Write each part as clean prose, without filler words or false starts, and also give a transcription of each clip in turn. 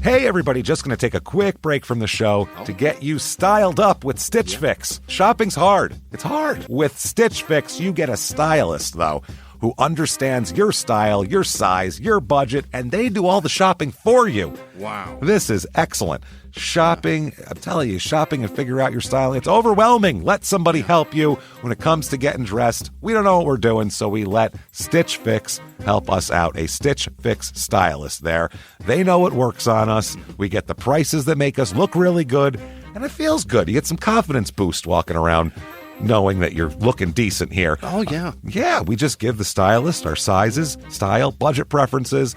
Hey everybody, just going to take a quick break from the show to get you styled up with Stitch Fix. Shopping's hard. It's hard. With Stitch Fix, you get a stylist, though, who understands your style, your size, your budget, and they do all the shopping for you. Wow. This is excellent. Shopping, I'm telling you, shopping and figure out your style, it's overwhelming. Let somebody help you when it comes to getting dressed. We don't know what we're doing, so we let Stitch Fix help us out. A Stitch Fix stylist there. They know what works on us. We get the prices that make us look really good, and it feels good. You get some confidence boost walking around knowing that you're looking decent here. Oh, yeah. Yeah, we just give the stylist our sizes, style, budget preferences.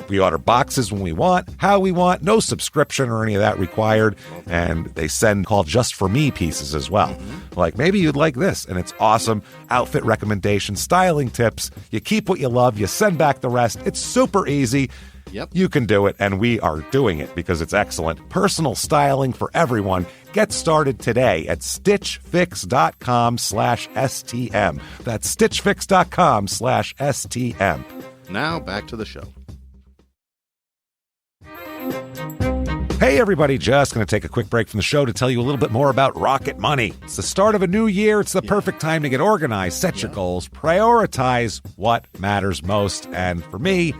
We order boxes when we want, how we want, no subscription or any of that required. And they send called Just For Me pieces as well. Like, maybe you'd like this, and it's awesome. Outfit recommendations, styling tips. You keep what you love, you send back the rest. It's super easy. Yep. You can do it, and we are doing it because it's excellent. Personal styling for everyone. Get started today at stitchfix.com/STM. That's stitchfix.com/STM. Now back to the show. Hey everybody, just going to take a quick break from the show to tell you a little bit more about Rocket Money. It's the start of a new year. It's the perfect time to get organized, set your goals, prioritize what matters most. And for me,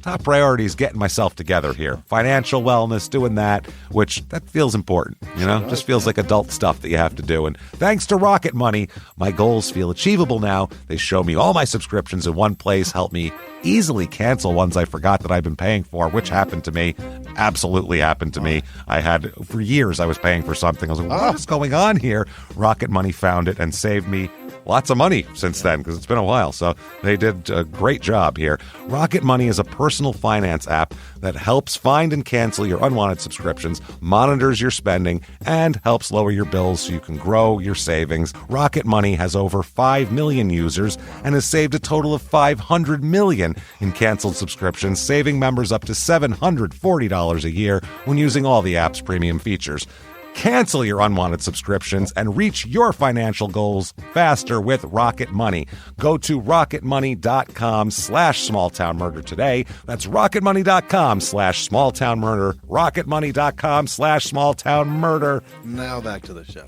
top priority is getting myself together here. Financial wellness, doing that, which that feels important, you know? Just feels like adult stuff that you have to do. And thanks to Rocket Money, my goals feel achievable now. They show me all my subscriptions in one place, help me easily cancel ones I forgot that I've been paying for, which happened to me. Absolutely happened to me. I had, for years, I was paying for something. I was like, what is going on here? Rocket Money found it and saved me lots of money since then, because it's been a while. So they did a great job here. Rocket Money is a personal finance app that helps find and cancel your unwanted subscriptions, monitors your spending, and helps lower your bills so you can grow your savings. Rocket Money has over 5 million users and has saved a total of $500 million in canceled subscriptions, saving members up to $740 a year when using all the app's premium features. Cancel your unwanted subscriptions and reach your financial goals faster with Rocket Money. Go to rocketmoney.com/smalltownmurder today. That's rocketmoney.com/smalltownmurder. rocketmoney.com/smalltownmurder. Now back to the show.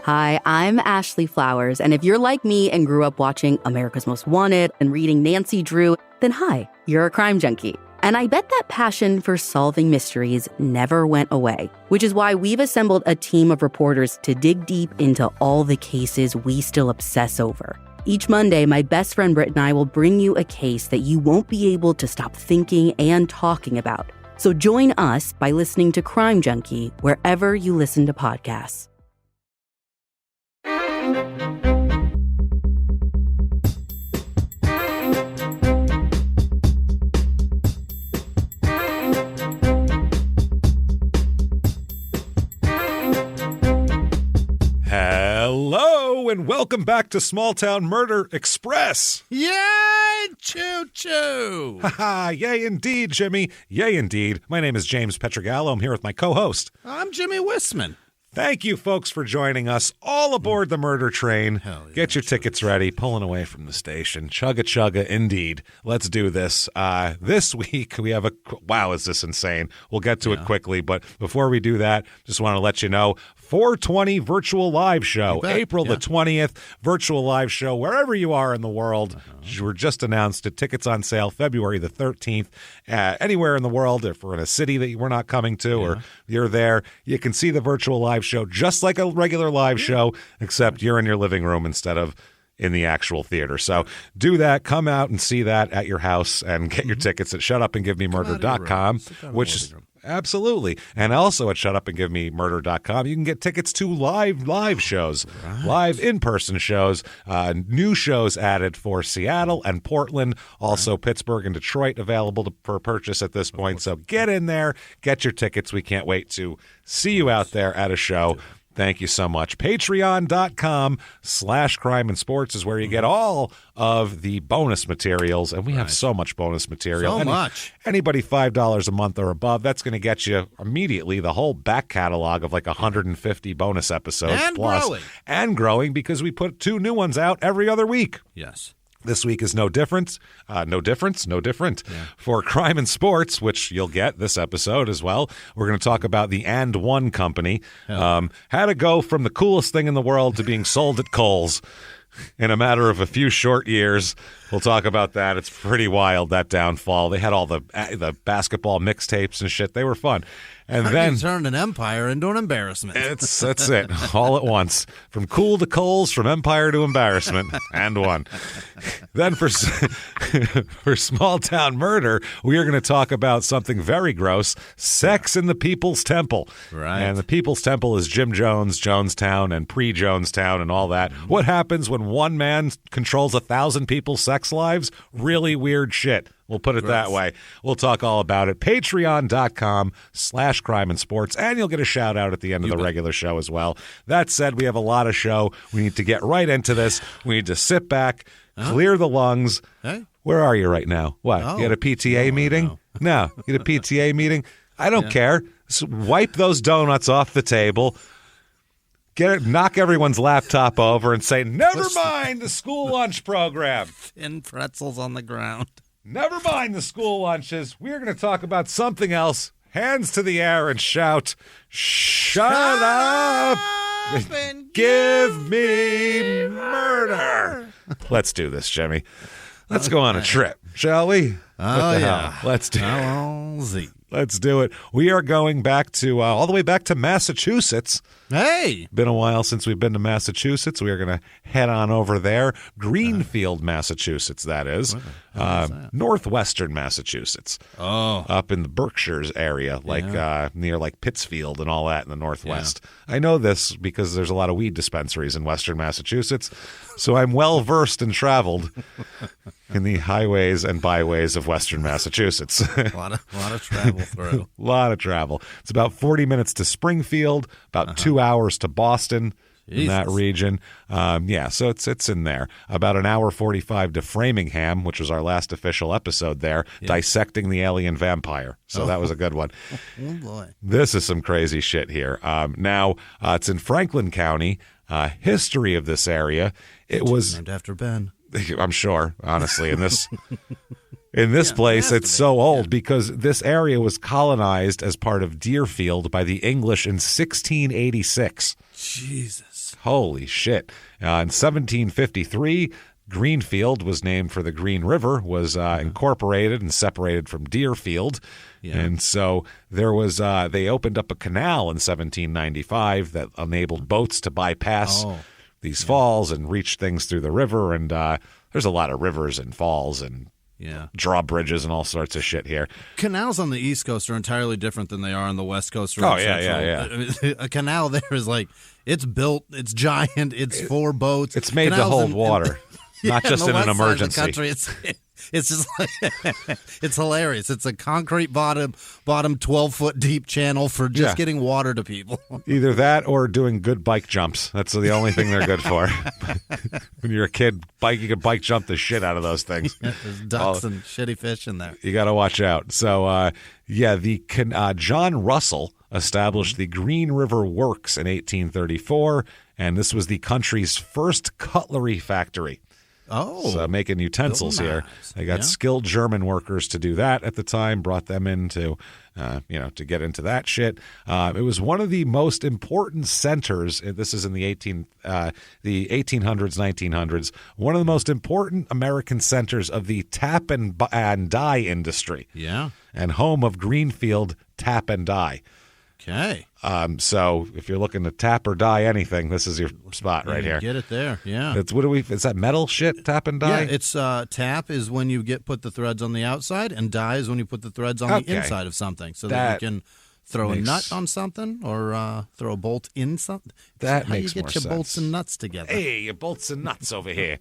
Hi, I'm Ashley Flowers, and if you're like me and grew up watching America's Most Wanted and reading Nancy Drew, then hi, you're a crime junkie. And I bet that passion for solving mysteries never went away, which is why we've assembled a team of reporters to dig deep into all the cases we still obsess over. Each Monday, my best friend Britt and I will bring you a case that you won't be able to stop thinking and talking about. So join us by listening to Crime Junkie wherever you listen to podcasts. Hello, and welcome back to Small Town Murder Express. Yay, choo-choo. Haha, yay indeed, Jimmy. Yay indeed. My name is James Petrogallo. I'm here with my co-host. I'm Jimmy Wissman. Thank you, folks, for joining us. All aboard the murder train. Hell yeah. Get your tickets ready. Pulling away from the station. Chugga, indeed. Let's do this. This week, we have a... Wow, is this insane? We'll get to it quickly, but before we do that, just want to let you know, 420 virtual live show, April the 20th, virtual live show, wherever you are in the world. We're just announced it. Tickets on sale February the 13th. Anywhere in the world, if we're in a city that we're not coming to or you're there, you can see the virtual live show just like a regular live show, except you're in your living room instead of in the actual theater. So do that. Come out and see that at your house and get your tickets at shutupandgivememurder.com, which is absolutely. And also at shutupandgivememurder.com, you can get tickets to live shows, live in-person shows, new shows added for Seattle and Portland, also Pittsburgh and Detroit available for purchase at this point. So get in there, get your tickets. We can't wait to see you out there at a show. Thank you so much. Patreon.com/crime and sports is where you get all of the bonus materials. And we have so much bonus material. So much. Anybody $5 a month or above, that's going to get you immediately the whole back catalog of like 150 bonus episodes. And plus. growing. And growing because we put 2 new ones out every other week. Yes. This week is no different. For crime and sports, which you'll get this episode as well. We're going to talk about the And One Company. How to go from the coolest thing in the world to being sold at Kohl's in a matter of a few short years. We'll talk about that. It's pretty wild, that downfall. They had all the basketball mixtapes and shit. They were fun. And then turned an empire into an embarrassment. That's it, all at once. From cool to Kohl's, from empire to embarrassment, and one. Then for small town murder, we are going to talk about something very gross: sex in the People's Temple. Right. And the People's Temple is Jim Jones, Jonestown, and pre-Jonestown, and all that. What happens when one man controls 1,000 people's sex lives? Really weird shit. We'll put it that way. We'll talk all about it. Patreon.com/crime and sports. And you'll get a shout out at the end of the regular show as well. That said, we have a lot of show. We need to get right into this. We need to sit back, clear the lungs. Hey? Where are you right now? What? Oh, you at a PTA meeting? No. You at a PTA meeting? I don't care. So wipe those donuts off the table. Knock everyone's laptop over and say, never mind the school lunch program. Thin pretzels on the ground. Never mind the school lunches. We're going to talk about something else. Hands to the air and shout, shut up and give me murder. Let's do this, Jimmy. Let's go on a trip, shall we? Oh, yeah. Hell? Let's do it. Let's do it. We are going back to all the way back to Massachusetts. Hey! Been a while since we've been to Massachusetts. We are going to head on over there. Greenfield, Massachusetts, that is. Northwestern Massachusetts. Oh. Up in the Berkshires area, near like Pittsfield and all that in the Northwest. Yeah. I know this because there's a lot of weed dispensaries in Western Massachusetts, so I'm well versed and traveled in the highways and byways of Western Massachusetts. A lot of travel through. A lot of travel. It's about 40 minutes to Springfield, about 2 hours to Boston. Jesus. In that region. So it's in there. About an hour 45 to Framingham, which was our last official episode there, dissecting the alien vampire. So that was a good one. Oh, boy. This is some crazy shit here. Now, it's in Franklin County. History of this area. It was named after Ben. I'm sure, honestly, in this place, it's so old because this area was colonized as part of Deerfield by the English in 1686. Jesus. Holy shit. In 1753, Greenfield was named for the Green River, was incorporated and separated from Deerfield. Yeah. And so there was they opened up a canal in 1795 that enabled boats to bypass these falls and reach things through the river. And there's a lot of rivers and falls and drawbridges and all sorts of shit here. Canals on the East Coast are entirely different than they are on the West Coast. Or yeah. I mean, a canal there is like, it's built, it's giant, it's for boats. It's made to hold water, not just in an emergency. Country, it's just like, it's hilarious. It's a concrete bottom 12-foot deep channel for just getting water to people. Either that or doing good bike jumps. That's the only thing they're good for. When you're a kid, you can bike jump the shit out of those things. There's ducks and shitty fish in there. You got to watch out. So, John Russell established the Green River Works in 1834, and this was the country's first cutlery factory. Oh. So making utensils here. They got skilled German workers to do that at the time, brought them in to get into that shit. It was one of the most important centers. This is in the 1800s, 1900s. One of the most important American centers of the tap and dye industry. Yeah. And home of Greenfield Tap and Dye. Okay. So if you're looking to tap or dye anything, this is your spot right here. Get it there. Yeah. Is that metal shit? Tap and dye? Yeah. It's tap is when you put the threads on the outside, and dye is when you put the threads on the inside of something, so that you can throw a nut on something or throw a bolt in something. That makes more sense. How you get your bolts and nuts together? Hey, your bolts and nuts over here.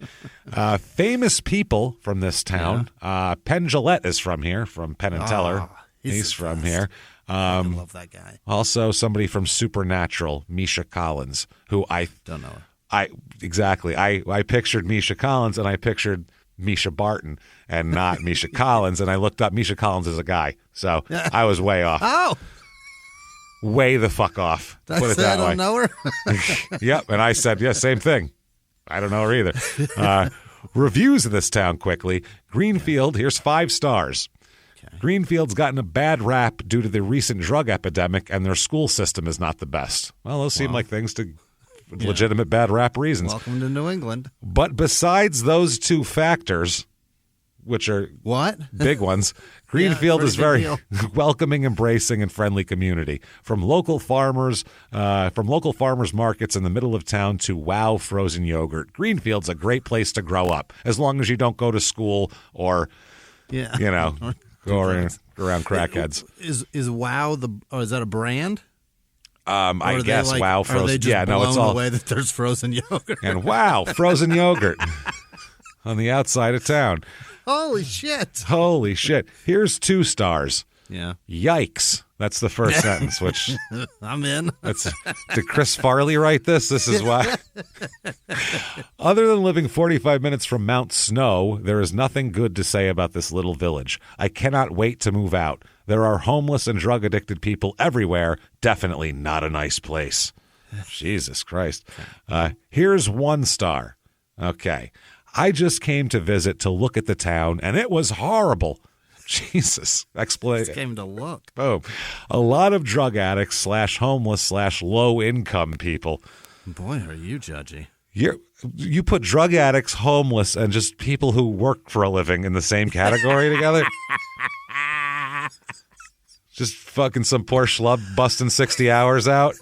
Famous people from this town. Penn Jillette is from here, from Penn and Teller. He's from here. I love that guy. Also, somebody from Supernatural, Misha Collins, who I don't know her. I pictured Misha Collins and I pictured Misha Barton and not Misha Collins, and I looked up Misha Collins as a guy, so I was way off. Oh, way the fuck off. Put it that way. I don't know her. Yep, and I said, same thing. I don't know her either. Reviews of this town quickly. Greenfield, here's 5 stars. Okay. Greenfield's gotten a bad rap due to the recent drug epidemic, and their school system is not the best. Well, those seem like things to legitimate bad rap reasons. Welcome to New England. But besides those 2 factors, which are big ones, Greenfield is very welcoming, embracing, and friendly community. From local farmers markets in the middle of town to wow frozen yogurt. Greenfield's a great place to grow up, as long as you don't go to school or, go around crackheads. Is wow is that a brand? I guess wow frozen. Are they just blown away that there's frozen yogurt? And wow frozen yogurt on the outside of town. Holy shit. Holy shit. Here's 2 stars. Yeah. Yikes. That's the first sentence, which... I'm in. Did Chris Farley write this? This is why. Other than living 45 minutes from Mount Snow, there is nothing good to say about this little village. I cannot wait to move out. There are homeless and drug-addicted people everywhere. Definitely not a nice place. Jesus Christ. Here's 1 star. Okay. I just came to visit to look at the town, and it was horrible. Jesus. Just came to look. Boom. A lot of drug addicts / homeless / low-income people. Boy, are you judgy. You put drug addicts, homeless, and just people who work for a living in the same category together? Just fucking some poor schlub busting 60 hours out.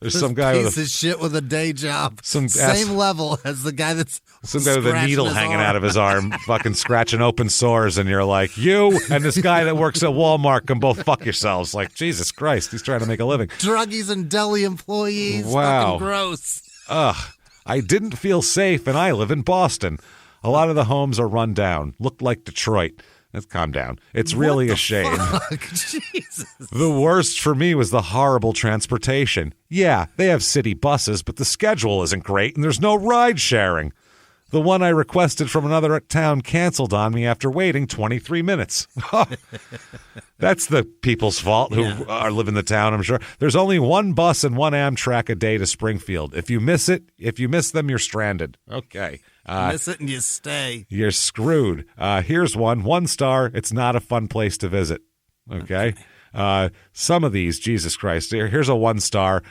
There's some guy piece of shit with a day job. Same level as the guy that's some guy with a needle hanging out of his arm, fucking scratching open sores, and you're like, you and this guy that works at Walmart can both fuck yourselves. Like, Jesus Christ, he's trying to make a living. Druggies and deli employees. Wow. Fucking gross. Ugh. I didn't feel safe, and I live in Boston. A lot of the homes are run down. Looked like Detroit. Let's calm down. It's really a shame. Jesus. The worst for me was the horrible transportation. Yeah, they have city buses, but the schedule isn't great, and there's no ride sharing. The one I requested from another town canceled on me after waiting 23 minutes. That's the people's fault who live in the town, I'm sure. There's only 1 bus and 1 Amtrak a day to Springfield. If you miss them, you're stranded. Okay. Miss it and you stay. You're screwed. Here's 1 star. It's not a fun place to visit. Okay. Some of these, Jesus Christ. Here's a 1 star.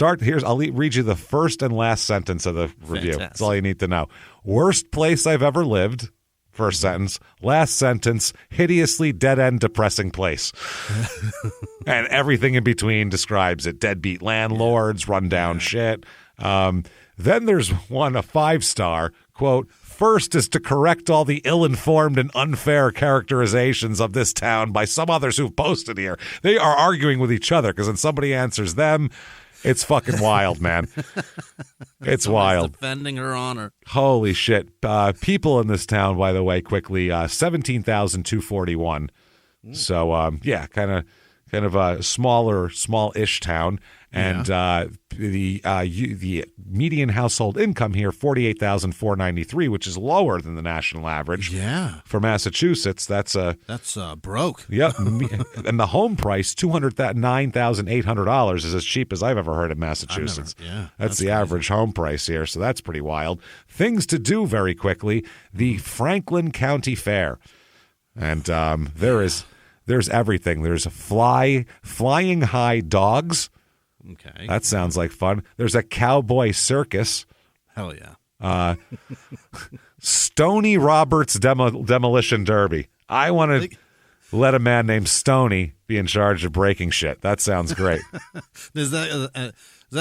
I'll read you the first and last sentence of the review. Fantastic. That's all you need to know. Worst place I've ever lived. First sentence. Last sentence, hideously dead-end depressing place. And everything in between describes it. Deadbeat landlords, rundown shit. Then there's one, a 5 star, quote, first is to correct all the ill-informed and unfair characterizations of this town by some others who've posted here. They are arguing with each other because when somebody answers them, it's fucking wild, man. It's wild. Defending her honor. Holy shit. People in this town, by the way, quickly, 17,241. So, kind of a small-ish town. And the median household income here, $48,493, which is lower than the national average. Yeah. For Massachusetts, that's broke. Yep. And the home price, $209,800, is as cheap as I've ever heard in Massachusetts. That's the average home price here, so that's pretty wild. Things to do very quickly, the Franklin County Fair. And there's everything. There's flying high dogs. Okay. That sounds like fun. There's a cowboy circus. Hell yeah. Stoney Roberts Demolition Derby. I want to let a man named Stoney be in charge of breaking shit. That sounds great. Is that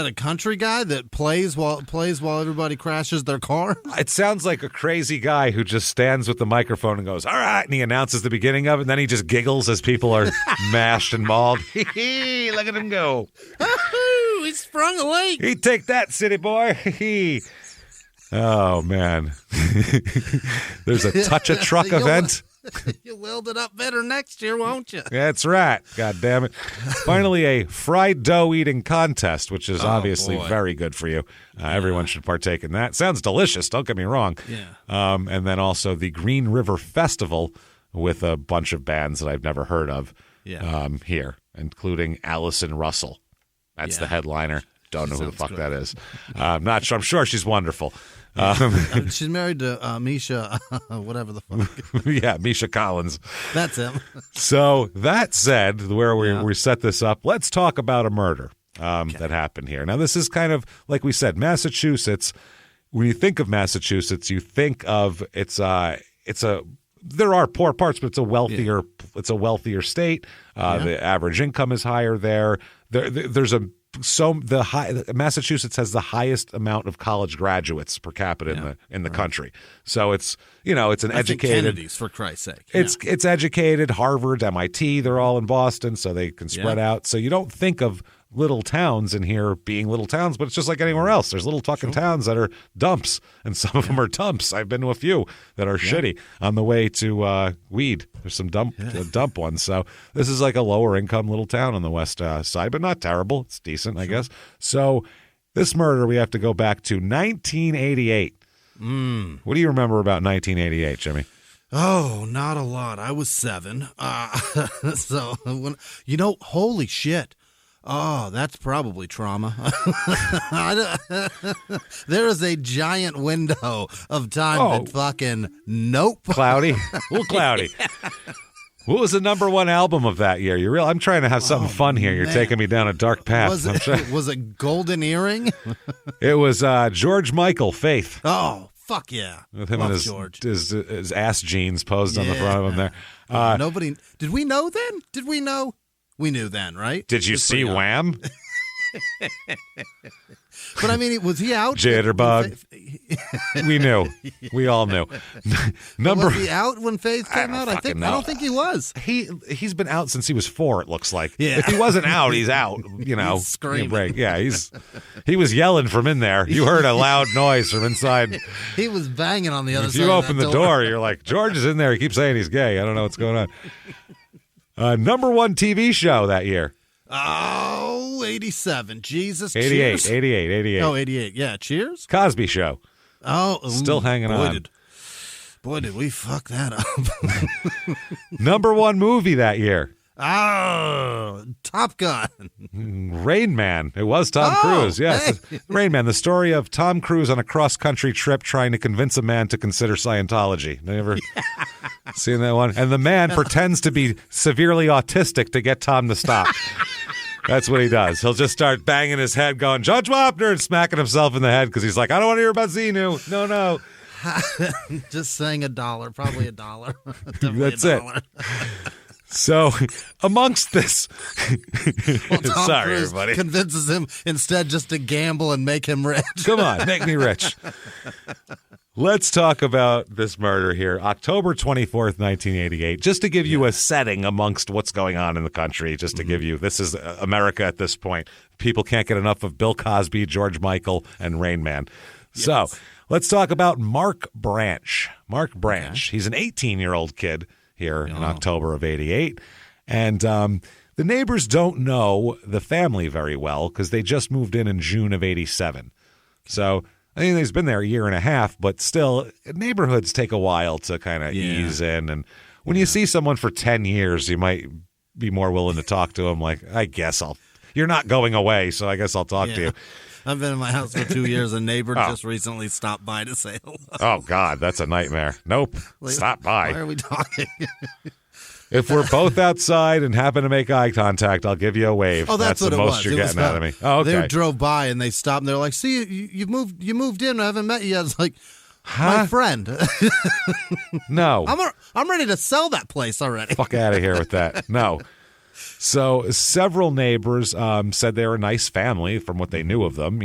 a country guy that plays while everybody crashes their car? It sounds like a crazy guy who just stands with the microphone and goes, all right, and he announces the beginning of it, and then he just giggles as people are mashed and mauled. Look at him go. He sprung a lake. He take that, city boy. Oh, man. There's a touch a truck event. You'll weld it up better next year, won't you? That's right. God damn it. Finally, a fried dough eating contest, which is obviously very good for you. Everyone should partake in that. Sounds delicious. Don't get me wrong. Yeah. And then also the Green River Festival with a bunch of bands that I've never heard of here, including Allison Russell. That's the headliner. Don't know who the fuck that is. I'm not sure. I'm sure she's wonderful. She's married to Misha, whatever the fuck. Yeah, Misha Collins. That's him. So that said, where we set this up, let's talk about a murder that happened here. Now, this is kind of, like we said, Massachusetts. When you think of Massachusetts, you think of there are poor parts, but it's a wealthier state. The average income is higher there. Massachusetts has the highest amount of college graduates per capita in the country. So it's an educated Kennedy's, for Christ's sake. It's educated. Harvard, MIT, they're all in Boston, so they can spread out. So you don't think of little towns in here being little towns, but it's just like anywhere else. There's little fucking towns that are dumps, and some of them are dumps. I've been to a few that are shitty on the way to Weed. There's some dump ones. So this is like a lower income little town on the west side, but not terrible. It's decent, I guess. So this murder, we have to go back to 1988. What do you remember about 1988, Jimmy? Oh, not a lot. I was 7. So holy shit. Oh, that's probably trauma. There is a giant window of time that fucking nope. Cloudy? A little cloudy. What was the number one album of that year? I'm trying to have something fun here. You're taking me down a dark path. Was it Golden Earring? It was George Michael, Faith. Oh, fuck yeah. With him and his ass jeans posed on the front of him there. Nobody. Did we know then? Did we know? We knew then, right? Did you see Wham? But I mean, was he out? Jitterbug. We knew. We all knew. Was he out when Faith came out? I don't think he was. He's been out since he was 4. It looks like. Yeah. If he wasn't out, he's out. He's screaming. Yeah, he was yelling from in there. You heard a loud noise from inside. He was banging on the other side. If you open the door, you're like, George is in there. He keeps saying he's gay. I don't know what's going on. Number one TV show that year. Oh, 87. Jesus. 88. Cheers. 88. Oh, 88. Yeah. Cheers. Cosby Show. Oh. Still hanging on. Boy, did we fuck that up. Number one movie that year. Oh, Top Gun. Rain Man. It was Tom Cruise. Yes. Hey. Rain Man, the story of Tom Cruise on a cross-country trip trying to convince a man to consider Scientology. Never seen that one? And the man pretends to be severely autistic to get Tom to stop. That's what he does. He'll just start banging his head going, Judge Wapner, and smacking himself in the head because he's like, I don't want to hear about Xenu. No. Just saying $1, probably $1. That's $1. It. So, amongst this, Tom sorry, Cruise everybody, convinces him instead just to gamble and make him rich. Come on, make me rich. Let's talk about this murder here, October 24th, 1988, just to give you a setting amongst what's going on in the country, just to give you, this is America at this point. People can't get enough of Bill Cosby, George Michael, and Rain Man. Yes. So, let's talk about Mark Branch. Mark Branch, he's an 18-year-old kid here in October of 88. And the neighbors don't know the family very well because they just moved in June of 87. So, I mean, he's been there a year and a half, but still, neighborhoods take a while to kind of ease in. And when you see someone for 10 years, you might be more willing to talk to them. Like, I guess you're not going away, so I guess I'll talk to you. I've been in my house for 2 years. A neighbor just recently stopped by to say hello. Oh, God, that's a nightmare. Nope. Stop by. Why are we talking? If we're both outside and happen to make eye contact, I'll give you a wave. Oh, that's what the it most was. You're getting out of me. Oh, okay. They drove by and they stopped and they're like, see, you moved in. I haven't met you yet. I was like, my friend. No. I'm ready to sell that place already. Fuck out of here with that. No. So several neighbors said they're a nice family from what they knew of them.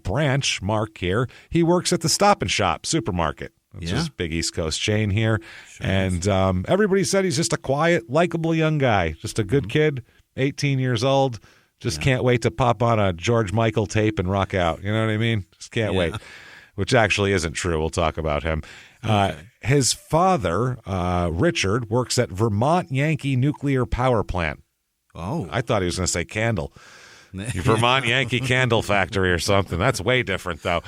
Branch, Mark here, he works at the Stop and Shop supermarket. It's just a big East Coast chain here. Sure and everybody said he's just a quiet, likable young guy. Just a good kid, 18 years old. Just can't wait to pop on a George Michael tape and rock out. You know what I mean? Just can't wait. Which actually isn't true. We'll talk about him. His father, Richard, works at Vermont Yankee Nuclear Power Plant. Oh. I thought he was going to say candle. Vermont Yankee Candle Factory or something. That's way different, though.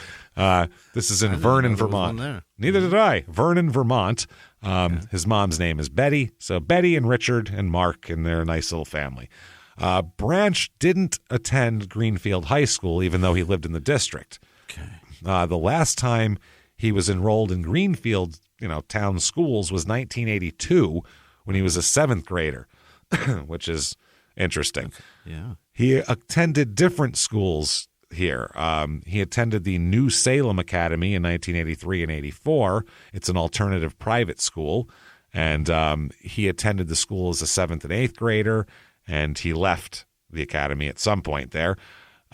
This is in Vernon, Vermont. Neither did I. Vernon, Vermont. His mom's name is Betty. So Betty and Richard and Mark and their nice little family. Branch didn't attend Greenfield High School, even though he lived in the district. Okay. The last time he was enrolled in Greenfield, town schools was 1982 when he was a 7th grader, which is interesting. Yeah. He attended different schools here. He attended the New Salem Academy in 1983 and 84. It's an alternative private school. And he attended the school as a 7th and 8th grader, and he left the academy at some point there.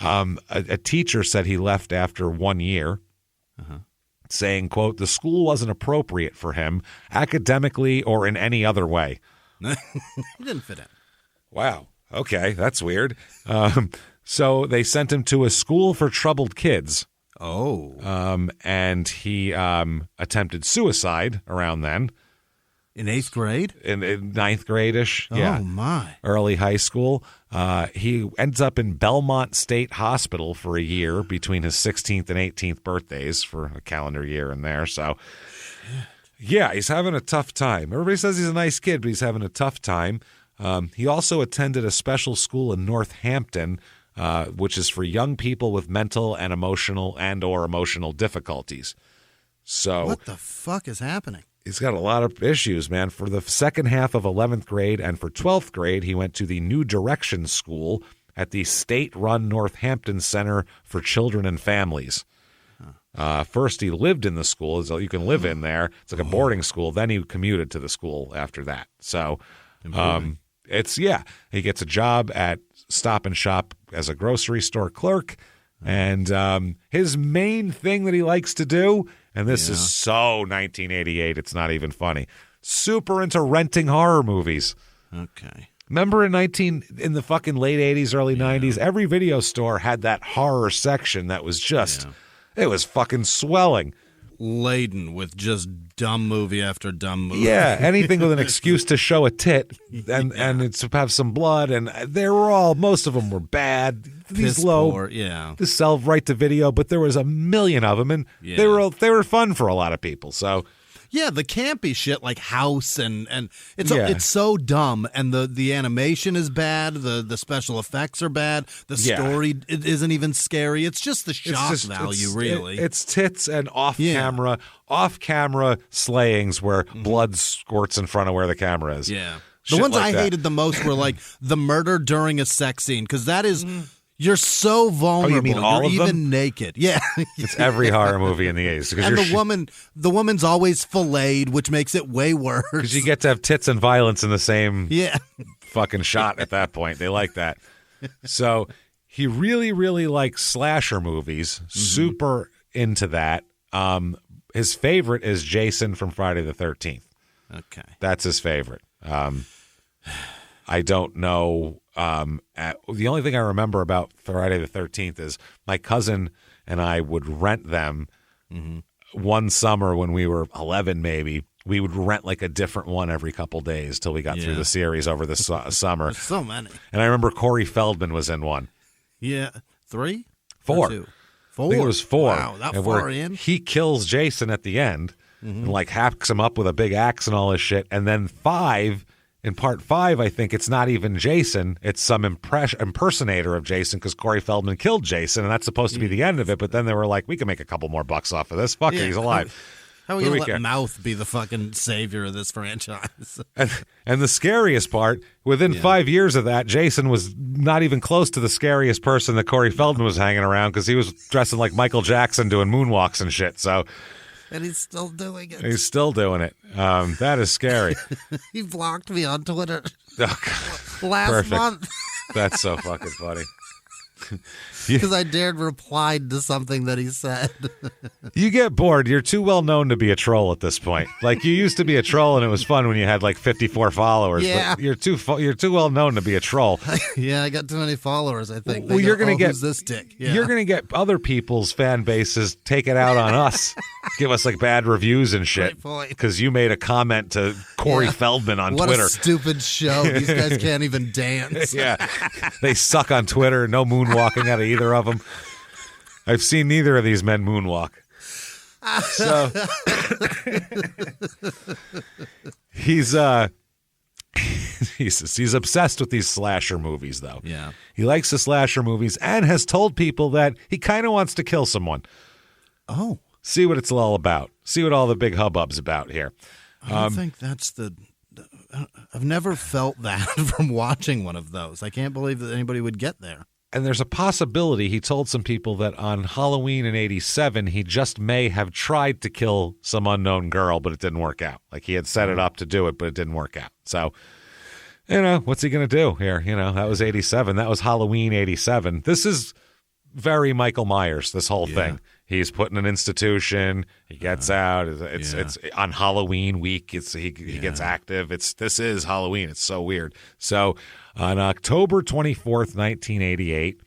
A teacher said he left after 1 year, saying, quote, "The school wasn't appropriate for him academically or in any other way." He didn't fit in. Wow. Okay, that's weird. So they sent him to a school for troubled kids. Oh. And he attempted suicide around then. In 8th grade? In 9th grade-ish. Yeah. Oh, my. Early high school. He ends up in Belmont State Hospital for a year between his 16th and 18th birthdays for a calendar year in there. So, yeah, he's having a tough time. Everybody says he's a nice kid, but he's having a tough time. He also attended a special school in Northampton, which is for young people with mental and or emotional difficulties. So, what the fuck is happening? He's got a lot of issues, man. For the second half of 11th grade and for 12th grade, he went to the New Direction School at the state-run Northampton Center for Children and Families. First, he lived in the school. So you can live in there. It's like a boarding school. Then he commuted to the school after that. So he gets a job at Stop and Shop as a grocery store clerk. And his main thing that he likes to do, and this is so 1988, it's not even funny, super into renting horror movies. Okay. Remember in the fucking late 80s, early 90s, every video store had that horror section that was just, it was fucking swelling. Laden with just dumb movie after dumb movie. Yeah, anything with an excuse to show a tit and it's to have some blood, and most of them were bad. These low, to sell right to video, but there was a million of them, and they were fun for a lot of people. So. Yeah, the campy shit like House and it's so dumb, and the animation is bad, the special effects are bad, the story it isn't even scary. It's just the shock value, really. It's tits and off camera slayings where blood squirts in front of where the camera is. Yeah, the ones I hated the most were like the murder during a sex scene, because that is. You're so vulnerable. Oh, you mean all You're of even them? naked. Yeah. It's every horror movie in the 80s. And the woman's always filleted, which makes it way worse. Because you get to have tits and violence in the same fucking shot at that point. They like that. So he really, really likes slasher movies. Super into that. His favorite is Jason from Friday the 13th. Okay. That's his favorite. I don't know. The only thing I remember about Friday the 13th is my cousin and I would rent them one summer when we were 11, maybe. We would rent like a different one every couple days till we got through the series over the summer. There's so many. And I remember Corey Feldman was in one. Yeah. 3? 4. Or 2? 4. I think it was 4. Wow, that far in? He kills Jason at the end and like hacks him up with a big axe and all this shit. And then 5... In part 5, I think it's not even Jason. It's some impersonator of Jason because Corey Feldman killed Jason, and that's supposed to be the end of it. But then they were like, we can make a couple more bucks off of this. Fuck it, he's alive. How are we going to let Mouth be the fucking savior of this franchise? And the scariest part, within 5 years of that, Jason was not even close to the scariest person that Corey Feldman was hanging around, because he was dressing like Michael Jackson doing moonwalks and shit. So... And he's still doing it. He's still doing it. That is scary. He blocked me on Twitter last month. That's so fucking funny. Because I dared reply to something that he said. You get bored. You're too well known to be a troll at this point. Like, you used to be a troll, and it was fun when you had like 54 followers. Yeah. But you're too well known to be a troll. Yeah, I got too many followers, I think. Well, you're going to get who's this dick. Yeah. You're going to get other people's fan bases take it out on us. Give us like bad reviews and shit because you made a comment to Corey Feldman on Twitter. What a stupid show. These guys can't even dance. Yeah, they suck on Twitter. No moonwalking out of either of them. I've seen neither of these men moonwalk. So he's obsessed with these slasher movies, though. Yeah, he likes the slasher movies and has told people that he kind of wants to kill someone. Oh. See what it's all about. See what all the big hubbub's about here. I don't think that's I've never felt that from watching one of those. I can't believe that anybody would get there. And there's a possibility he told some people that on Halloween in 87, he just may have tried to kill some unknown girl, but it didn't work out. Like he had set it up to do it, but it didn't work out. So, what's he going to do here? That was 87. That was Halloween 87. This is very Michael Myers, this whole thing. He's put in an institution. He gets out. It's on Halloween week. He gets active. This is Halloween. It's so weird. So on October 24th, 1988,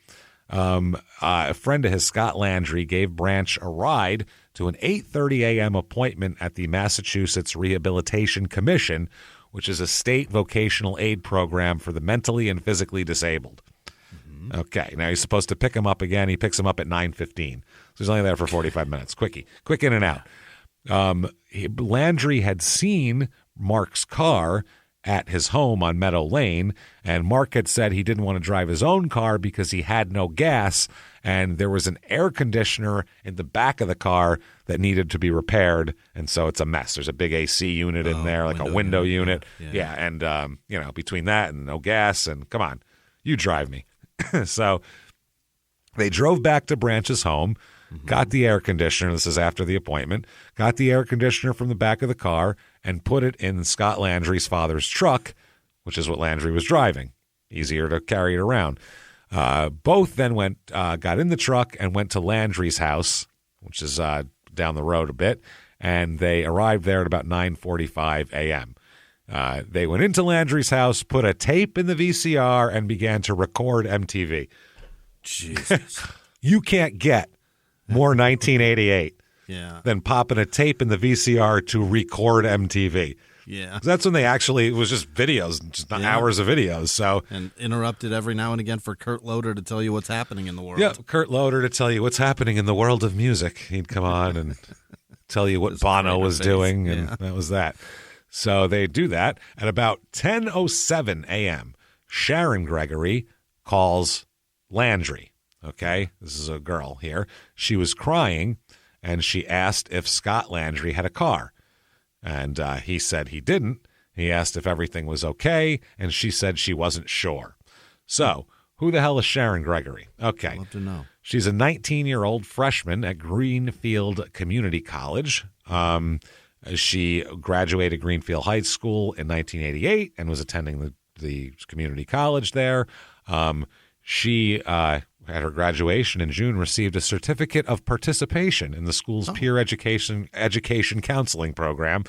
a friend of his, Scott Landry, gave Branch a ride to an 8:30 a.m. appointment at the Massachusetts Rehabilitation Commission, which is a state vocational aid program for the mentally and physically disabled. Okay, now he's supposed to pick him up again. He picks him up at 9:15. So he's only there for 45 minutes. Quick in and out. Landry had seen Mark's car at his home on Meadow Lane, and Mark had said he didn't want to drive his own car because he had no gas, and there was an air conditioner in the back of the car that needed to be repaired, and so it's a mess. There's a big AC unit in there, like a window unit. Yeah, and between that and no gas, and come on, you drive me. So they drove back to Branch's home, got the air conditioner. This is after the appointment. Got the air conditioner from the back of the car and put it in Scott Landry's father's truck, which is what Landry was driving. Easier to carry it around. Both then got in the truck and went to Landry's house, which is down the road a bit, and they arrived there at about 9:45 a.m. They went into Landry's house, put a tape in the VCR, and began to record MTV. Jesus. You can't get more 1988 than popping a tape in the VCR to record MTV. Yeah. That's when it was just videos, just hours of videos. So and interrupted every now and again for Kurt Loder to tell you what's happening in the world. Yeah, Kurt Loder to tell you what's happening in the world of music. He'd come on and tell you what Bono was doing, and that was that. So they do that. At about 10:07 a.m., Sharon Gregory calls Landry. Okay, this is a girl here. She was crying, and she asked if Scott Landry had a car. And he said he didn't. He asked if everything was okay, and she said she wasn't sure. So who the hell is Sharon Gregory? Okay. I'd love to know. She's a 19-year-old freshman at Greenfield Community College. She graduated Greenfield High School in 1988 and was attending the community college there. She, at her graduation in June, received a certificate of participation in the school's peer education counseling program.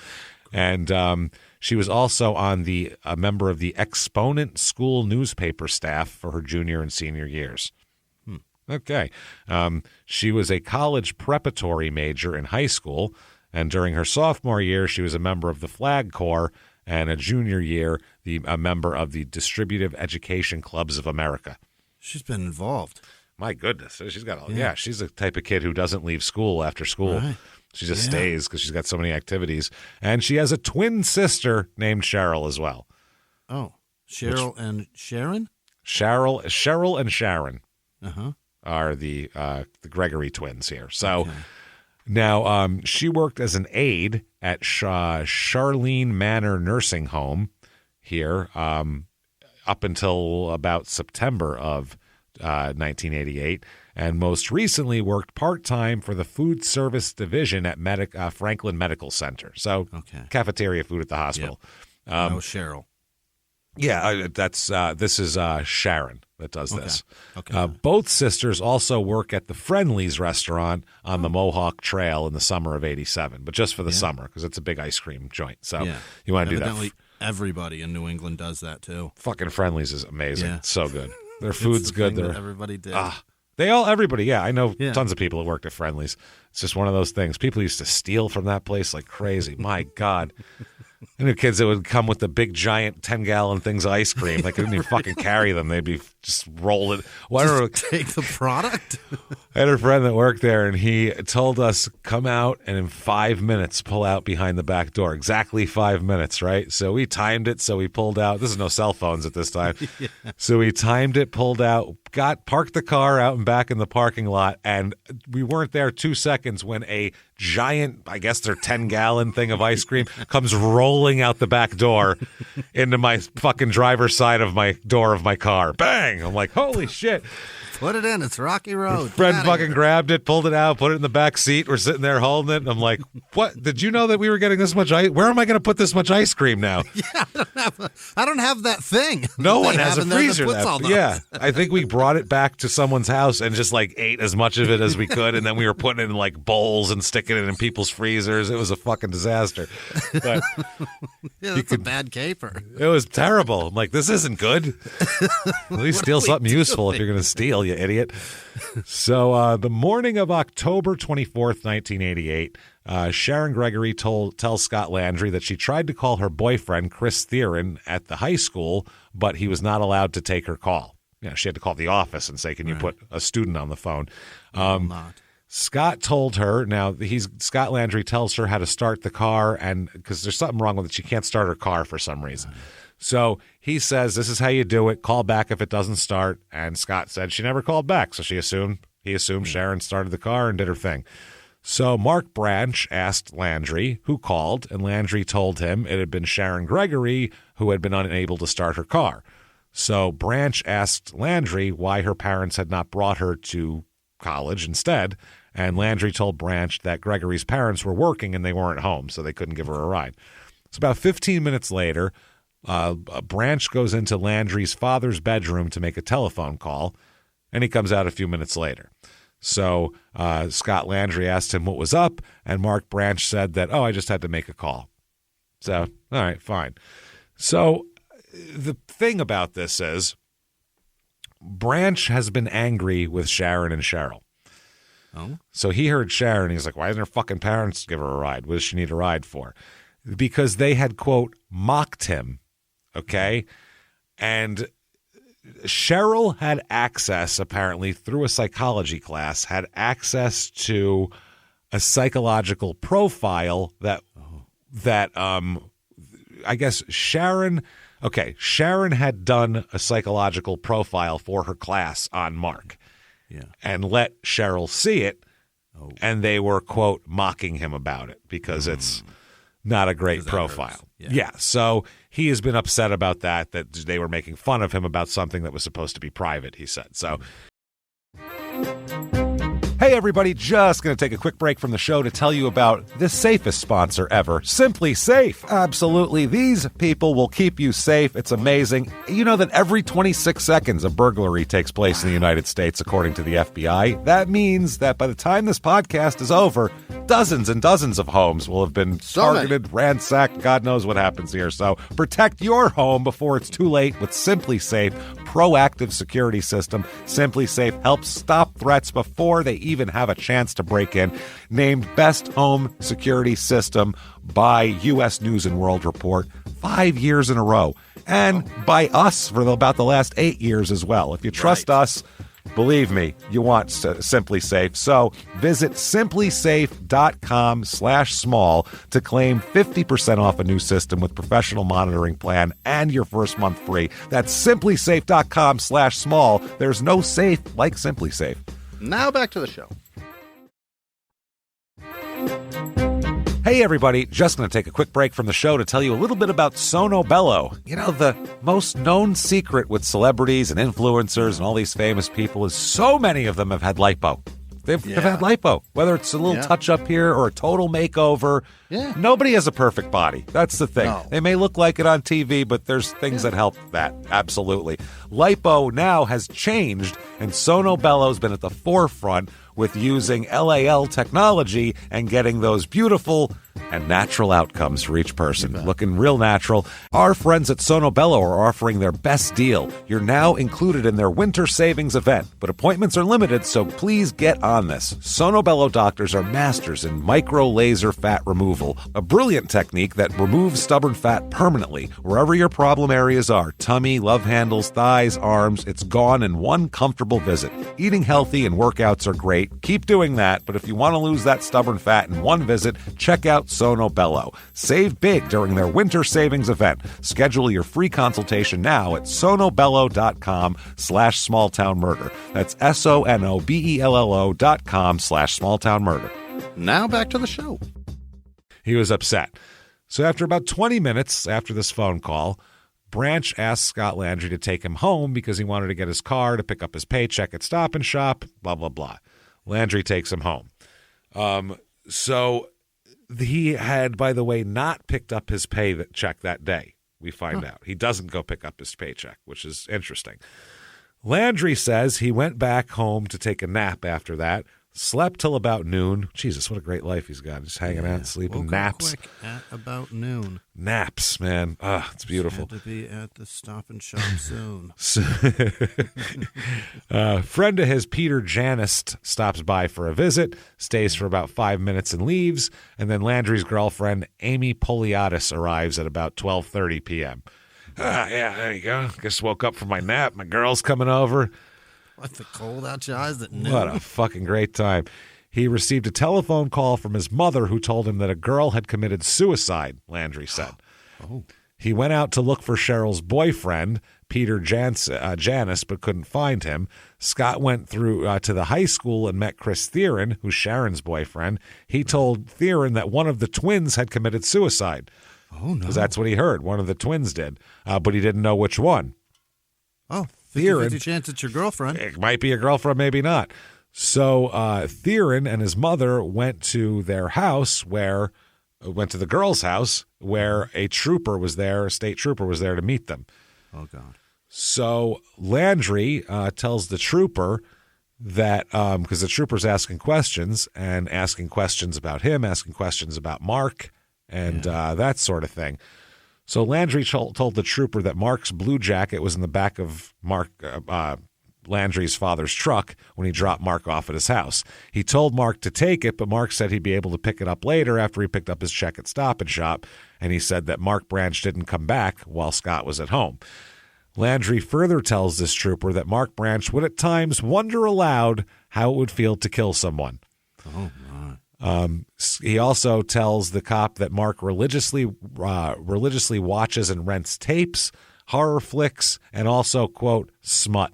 And she was also a member of the Exponent school newspaper staff for her junior and senior years. Okay. She was a college preparatory major in high school. And during her sophomore year, she was a member of the Flag Corps, and a junior year, a member of the Distributive Education Clubs of America. She's been involved. My goodness. She's got she's the type of kid who doesn't leave school after school. Right. She just stays because she's got so many activities. And she has a twin sister named Cheryl as well. Oh, Cheryl and Sharon? Cheryl and Sharon are the Gregory twins here. So... Okay. Now, she worked as an aide at Charlene Manor Nursing Home here up until about September of 1988, and most recently worked part-time for the food service division at Franklin Medical Center. So cafeteria food at the hospital. Yep. Cheryl. Yeah, this is Sharon that does this. Okay. Both sisters also work at the Friendly's restaurant on the Mohawk Trail in the summer of '87, but just for the summer because it's a big ice cream joint. So you want to do that. Evidently, everybody in New England does that too. Fucking Friendly's is amazing. Yeah. It's so good. Their food's good. Everybody did. Everybody. Yeah, I know tons of people that worked at Friendly's. It's just one of those things. People used to steal from that place like crazy. My God. I knew kids that would come with the big, giant 10-gallon things of ice cream. Like, they didn't even fucking carry them. They'd be just rolling. Just take the product? I had a friend that worked there, and he told us, come out and in 5 minutes pull out behind the back door. Exactly 5 minutes, right? So we timed it, so we pulled out. This is no cell phones at this time. Yeah. So we timed it, pulled out, parked the car out and back in the parking lot, and we weren't there 2 seconds when a giant, I guess they're 10-gallon thing of ice cream comes rolling out the back door into my fucking driver's side of my door of my car. Bang! I'm like, holy shit. Put it in. It's Rocky Road. Friend fucking grabbed it, pulled it out, put it in the back seat. We're sitting there holding it. And I'm like, what? Did you know that we were getting this much ice? Where am I going to put this much ice cream now? Yeah, I don't have that thing. No one has a freezer. Yeah. I think we brought it back to someone's house and just like ate as much of it as we could. And then we were putting it in like bowls and sticking it in people's freezers. It was a fucking disaster. But yeah, that's a bad caper. It was terrible. I'm like, this isn't good. At least steal something useful if you're going to steal, you idiot. So the morning of October 24th, 1988, Sharon Gregory tells Scott Landry that she tried to call her boyfriend, Chris Theron, at the high school, but he was not allowed to take her call. She had to call the office and say, can you put a student on the phone? Not. Scott told her, Scott Landry tells her how to start the car, and because there's something wrong with it, she can't start her car for some reason. So he says, this is how you do it. Call back if it doesn't start. And Scott said she never called back. So he assumed Sharon started the car and did her thing. So Mark Branch asked Landry who called, and Landry told him it had been Sharon Gregory who had been unable to start her car. So Branch asked Landry why her parents had not brought her to college instead. And Landry told Branch that Gregory's parents were working and they weren't home, so they couldn't give her a ride. So about 15 minutes later, Branch goes into Landry's father's bedroom to make a telephone call, and he comes out a few minutes later. So Scott Landry asked him what was up, and Mark Branch said that, I just had to make a call. So, all right, fine. So the thing about this is Branch has been angry with Sharon and Cheryl. Oh? So he heard Sharon, he's like, why didn't her fucking parents give her a ride? What does she need a ride for? Because they had, quote, mocked him. Okay. And Cheryl had access, apparently, through a psychology class, had access to a psychological profile that I guess Sharon had done a psychological profile for her class on Mark. Yeah. And let Cheryl see it. Oh. And they were, quote, mocking him about it because it's not a great profile. Yeah. So he has been upset about that they were making fun of him about something that was supposed to be private, he said. So, hey, everybody, just going to take a quick break from the show to tell you about the safest sponsor ever, Simply Safe. Absolutely. These people will keep you safe. It's amazing. You know that every 26 seconds a burglary takes place in the United States, according to the FBI. That means that by the time this podcast is over, dozens and dozens of homes will have been targeted, ransacked. God knows what happens here. So protect your home before it's too late with Simply Safe proactive security system. Simply Safe helps stop threats before they even have a chance to break in. Named Best Home Security System by U.S. News and World Report 5 years in a row. And by us for about the last 8 years as well. If you trust us, believe me, you want Simply Safe. So visit simplysafe.com/small to claim 50% off a new system with professional monitoring plan and your first month free. That's simplysafe.com/small. There's no safe like Simply Safe. Now back to the show. Hey, everybody, just going to take a quick break from the show to tell you a little bit about Sono Bello. You know, the most known secret with celebrities and influencers and all these famous people is so many of them have had lipo. They've had lipo, whether it's a little touch-up here or a total makeover. Yeah. Nobody has a perfect body. That's the thing. No. They may look like it on TV, but there's things that help that. Absolutely. Lipo now has changed, and Sono Bello's been at the forefront with using LAL technology and getting those beautiful and natural outcomes for each person. Looking real natural. Our friends at Sono Bello are offering their best deal. You're now included in their winter savings event, but appointments are limited, so please get on this. Sono Bello doctors are masters in micro laser fat removal, a brilliant technique that removes stubborn fat permanently wherever your problem areas are. Tummy, love handles, thighs, arms, it's gone in one comfortable visit. Eating healthy and workouts are great. Keep doing that, but if you want to lose that stubborn fat in one visit, check out Sono Bello. Save big during their winter savings event. Schedule your free consultation now at sonobello.com/smalltownmurder. That's sonobello.com/smalltownmurder. Now back to the show. He was upset. So after about 20 minutes after this phone call, Branch asked Scott Landry to take him home because he wanted to get his car to pick up his paycheck at Stop and Shop, blah, blah, blah. Landry takes him home. So he had, by the way, not picked up his paycheck that day, we find out. He doesn't go pick up his paycheck, which is interesting. Landry says he went back home to take a nap after that, slept till about noon. Jesus, what a great life he's got. Just hanging out, sleeping, naps. Quick at about noon. Naps, man. Ah, it's beautiful. Had to be at the Stop and Shop soon. Friend of his, Peter Janist, stops by for a visit, stays for about 5 minutes and leaves, and then Landry's girlfriend, Amy Poliadis, arrives at about 12:30 p.m. Yeah, there you go. Just woke up from my nap. My girl's coming over. What, the cold out your eyes at noon? What a fucking great time. He received a telephone call from his mother who told him that a girl had committed suicide, Landry said. Oh. He went out to look for Cheryl's boyfriend, Peter Janis, but couldn't find him. Scott went through to the high school and met Chris Theron, who's Sharon's boyfriend. He told Theron that one of the twins had committed suicide. Oh, no. Because that's what he heard. One of the twins did, but he didn't know which one. Oh, Theron, 50-50 chance it's your girlfriend. It might be a girlfriend, maybe not. So Theron and his mother went to their house went to the girl's house where a trooper was there, a state trooper was there to meet them. Oh, God. So Landry tells the trooper that, because the trooper's asking questions about him, asking questions about Mark, and that sort of thing. So Landry told the trooper that Mark's blue jacket was in the back of Landry's father's truck when he dropped Mark off at his house. He told Mark to take it, but Mark said he'd be able to pick it up later after he picked up his check at Stop and Shop, and he said that Mark Branch didn't come back while Scott was at home. Landry further tells this trooper that Mark Branch would at times wonder aloud how it would feel to kill someone. Oh, my. He also tells the cop that Mark religiously watches and rents tapes, horror flicks, and also, quote, smut.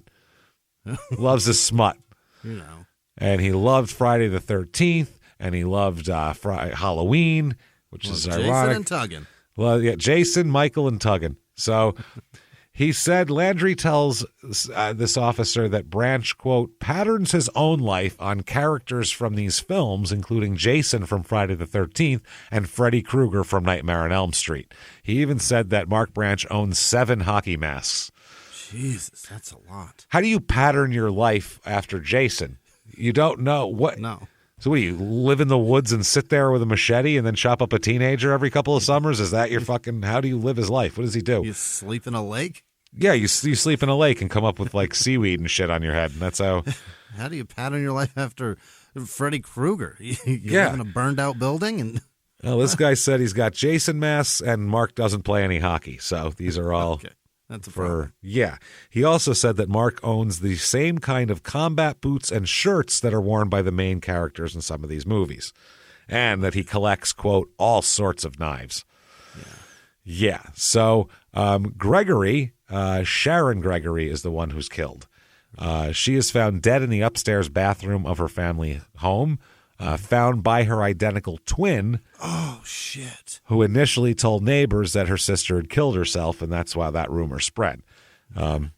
Loves his smut. You know. And he loved Friday the 13th, and he loved Halloween, which is Jason ironic. and Tuggin. Well, yeah, Jason, Michael, and Tuggin. So he said Landry tells this officer that Branch, quote, patterns his own life on characters from these films, including Jason from Friday the 13th and Freddy Krueger from Nightmare on Elm Street. He even said that Mark Branch owns 7 hockey masks. Jesus, that's a lot. How do you pattern your life after Jason? You don't know what. No. So what do you live in the woods and sit there with a machete and then chop up a teenager every couple of summers? Is that your fucking, how do you live his life? What does he do? You sleep in a lake? Yeah, you sleep in a lake and come up with like seaweed and shit on your head. And that's how. How do you pattern your life after Freddy Krueger? You live in a burned out building? And well, this guy said he's got Jason masks and Mark doesn't play any hockey. So these are all. Okay. That's a problem. Yeah. He also said that Mark owns the same kind of combat boots and shirts that are worn by the main characters in some of these movies. And that he collects, quote, all sorts of knives. Yeah. So Gregory, Sharon Gregory is the one who's killed. She is found dead in the upstairs bathroom of her family home, found by her identical twin. Oh, shit. Who initially told neighbors that her sister had killed herself, and that's why that rumor spread.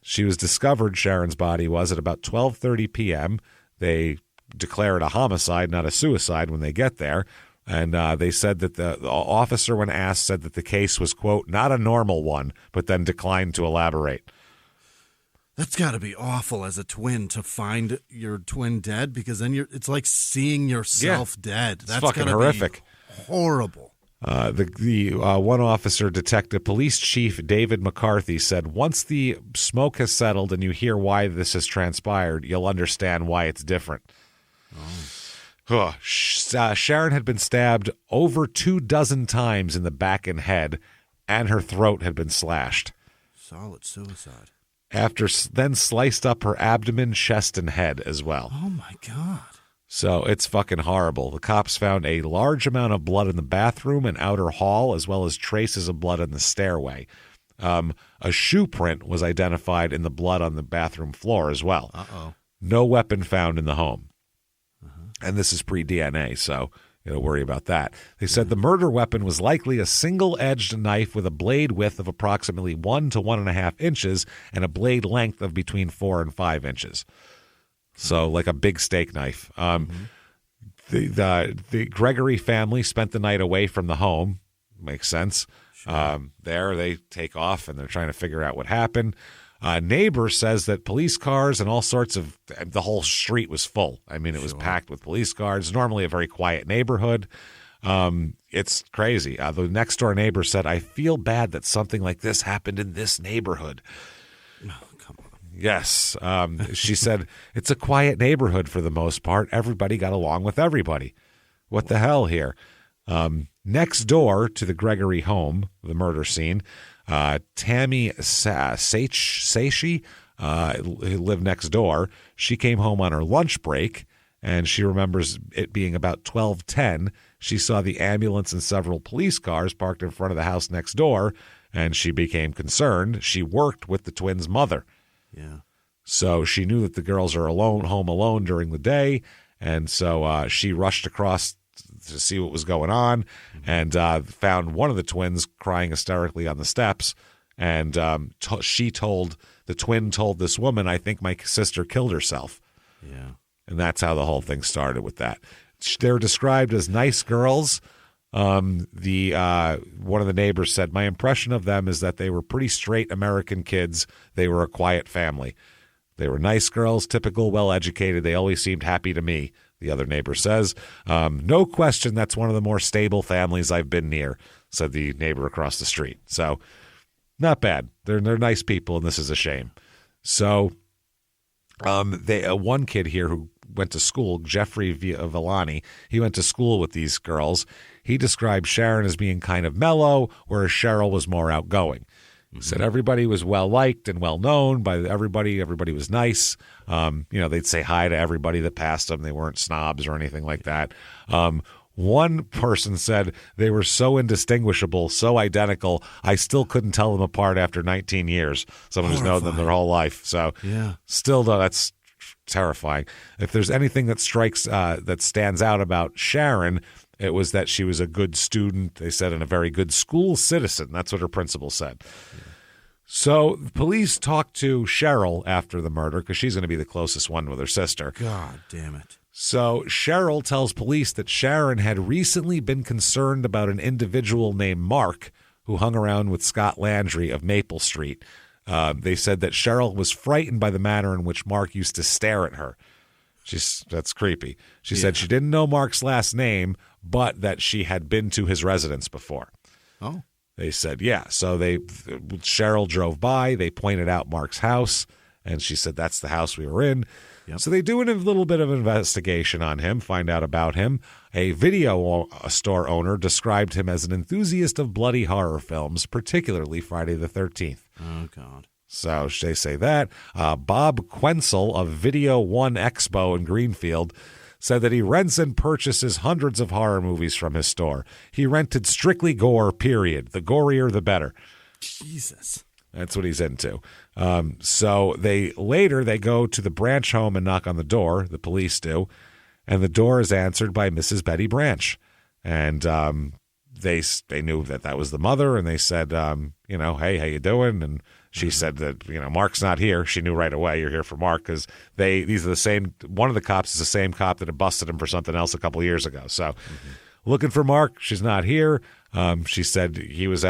She was discovered, Sharon's body was, at about 12:30 p.m. They declare it a homicide, not a suicide, when they get there. And they said that the officer, when asked, said that the case was, quote, not a normal one, but then declined to elaborate. That's got to be awful as a twin to find your twin dead, because then it's like seeing yourself dead. That's fucking gotta horrific. Be horrible. The one officer, Detective Police Chief David McCarthy, said, once the smoke has settled and you hear why this has transpired, you'll understand why it's different. Sharon had been stabbed over 24 times in the back and head, and her throat had been slashed. Solid suicide. After then sliced up her abdomen, chest, and head as well. Oh, my God. So it's fucking horrible. The cops found a large amount of blood in the bathroom and outer hall, as well as traces of blood in the stairway. A shoe print was identified in the blood on the bathroom floor as well. Uh-oh. No weapon found in the home. And this is pre-DNA, so you don't worry about that. They said the murder weapon was likely a single-edged knife with a blade width of approximately 1 to 1.5 inches and a blade length of between 4 and 5 inches. So like a big steak knife. The Gregory family spent the night away from the home. Makes sense. Sure. There they take off and they're trying to figure out what happened. Neighbor says that police cars and all sorts of the whole street was full. I mean, it was packed with police cars. Normally a very quiet neighborhood. It's crazy. The next door neighbor said, I feel bad that something like this happened in this neighborhood. Oh, come on. Yes. She said, it's a quiet neighborhood for the most part. Everybody got along with everybody. What the hell here? Next door to the Gregory home, the murder scene, Tammy Saishi, who lived next door, she came home on her lunch break, and she remembers it being about 12:10. She saw the ambulance and several police cars parked in front of the house next door, and she became concerned. She worked with the twins' mother. Yeah. So she knew that the girls are home alone during the day, and so she rushed across to see what was going on and found one of the twins crying hysterically on the steps. And the twin told this woman, I think my sister killed herself. Yeah. And that's how the whole thing started with that. They're described as nice girls. One of the neighbors said, my impression of them is that they were pretty straight American kids. They were a quiet family. They were nice girls, typical, well-educated. They always seemed happy to me, the other neighbor says. No question that's one of the more stable families I've been near, said the neighbor across the street. So not bad. They're nice people, and this is a shame. So one kid here who went to school, Jeffrey Villani, he went to school with these girls. He described Sharon as being kind of mellow, whereas Cheryl was more outgoing. He said everybody was well-liked and well-known by everybody. Everybody was nice. They'd say hi to everybody that passed them. They weren't snobs or anything like that. One person said they were so indistinguishable, so identical, I still couldn't tell them apart after 19 years. Someone who's known them their whole life. So still, though, that's terrifying. If there's anything that that stands out about Sharon, it was that she was a good student, they said, and a very good school citizen. That's what her principal said. Yeah. So police talked to Cheryl after the murder because she's going to be the closest one with her sister. God damn it. So Cheryl tells police that Sharon had recently been concerned about an individual named Mark who hung around with Scott Landry of Maple Street. They said that Cheryl was frightened by the manner in which Mark used to stare at her. That's creepy. She said she didn't know Mark's last name, but that she had been to his residence before. Oh. They said, yeah. So Cheryl drove by. They pointed out Mark's house, and she said, that's the house we were in. Yep. So they do a little bit of investigation on him, find out about him. A video store owner described him as an enthusiast of bloody horror films, particularly Friday the 13th. Oh, God. So they say that. Bob Quenzel of Video One Expo in Greenfield said that he rents and purchases hundreds of horror movies from his store. He rented strictly gore, period. The gorier, the better. Jesus. That's what he's into. So they go to the Branch home and knock on the door. The police do. And the door is answered by Mrs. Betty Branch. And they knew that was the mother. And they said, hey, how you doing? And she said that, Mark's not here. She knew right away you're here for Mark because these are the same. One of the cops is the same cop that had busted him for something else a couple of years ago. So looking for Mark. She's not here. She said he was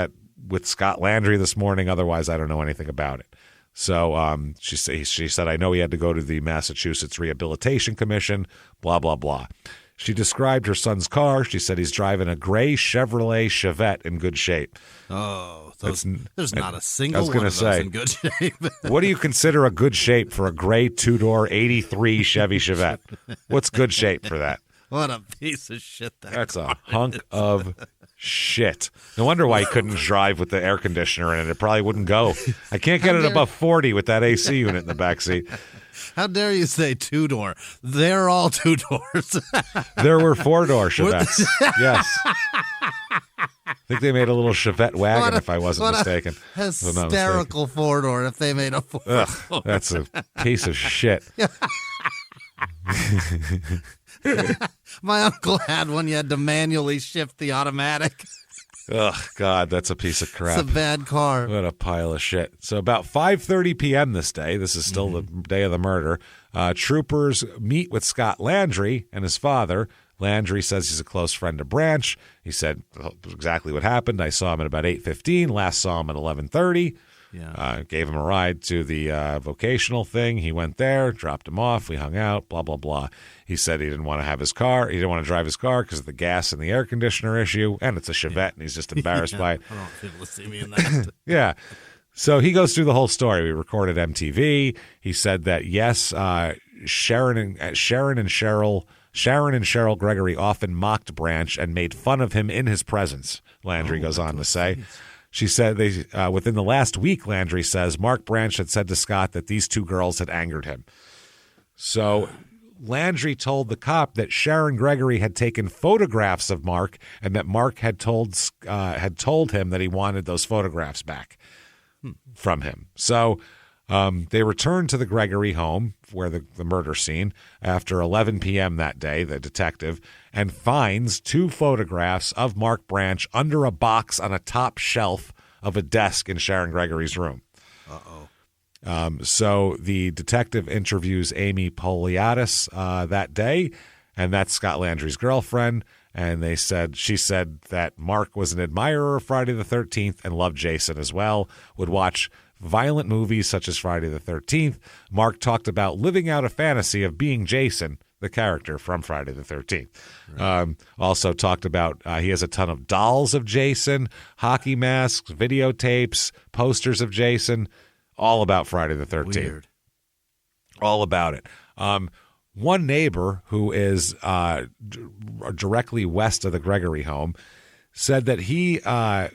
with Scott Landry this morning. Otherwise, I don't know anything about it. So she said, I know he had to go to the Massachusetts Rehabilitation Commission, blah, blah, blah. She described her son's car. She said he's driving a gray Chevrolet Chevette in good shape. Oh, there's not a single one of those in good shape. What do you consider a good shape for a gray two-door 83 Chevy Chevette? What's good shape for that? What a piece of shit that's a hunk of shit. No wonder why he couldn't drive with the air conditioner in it. It probably wouldn't go. I can't get it above 40 with that AC unit in the backseat. How dare you say two-door? They're all two doors. There were four-door Chevettes. Yes. I think they made a little Chevette wagon, if I wasn't mistaken. Hysterical four-door if they made a four-door. That's a piece of shit. My uncle had one. You had to manually shift the automatic. Ugh, God, that's a piece of crap. It's a bad car. What a pile of shit. So about 5:30 p.m. this day, this is still the day of the murder, troopers meet with Scott Landry and his father. Landry says he's a close friend of Branch. He said exactly what happened. I saw him at about 8:15. Last saw him at 11:30. Yeah. Gave him a ride to the vocational thing. He went there, dropped him off. We hung out, blah, blah, blah. He said he didn't want to have his car. He didn't want to drive his car because of the gas and the air conditioner issue. And it's a Chevette, and he's just embarrassed by it. I don't want people to see me in that. Yeah. So he goes through the whole story. We recorded MTV. He said that, yes, Sharon and Cheryl Gregory often mocked Branch and made fun of him in his presence, Landry goes on to say. Geez. She said within the last week, Landry says, Mark Branch had said to Scott that these two girls had angered him. So Landry told the cop that Sharon Gregory had taken photographs of Mark and that Mark had told him that he wanted those photographs back from him. So they returned to the Gregory home where the murder scene after 11 p.m. that day, the detective, and finds two photographs of Mark Branch under a box on a top shelf of a desk in Sharon Gregory's room. So the detective interviews Amy Poliadis that day, and that's Scott Landry's girlfriend. And she said that Mark was an admirer of Friday the 13th and loved Jason as well, would watch violent movies such as Friday the 13th. Mark talked about living out a fantasy of being Jason, the character from Friday the 13th. Right. Also talked about he has a ton of dolls of Jason, hockey masks, videotapes, posters of Jason, all about Friday the 13th. Weird. All about it. One neighbor who is directly west of the Gregory home said that he, at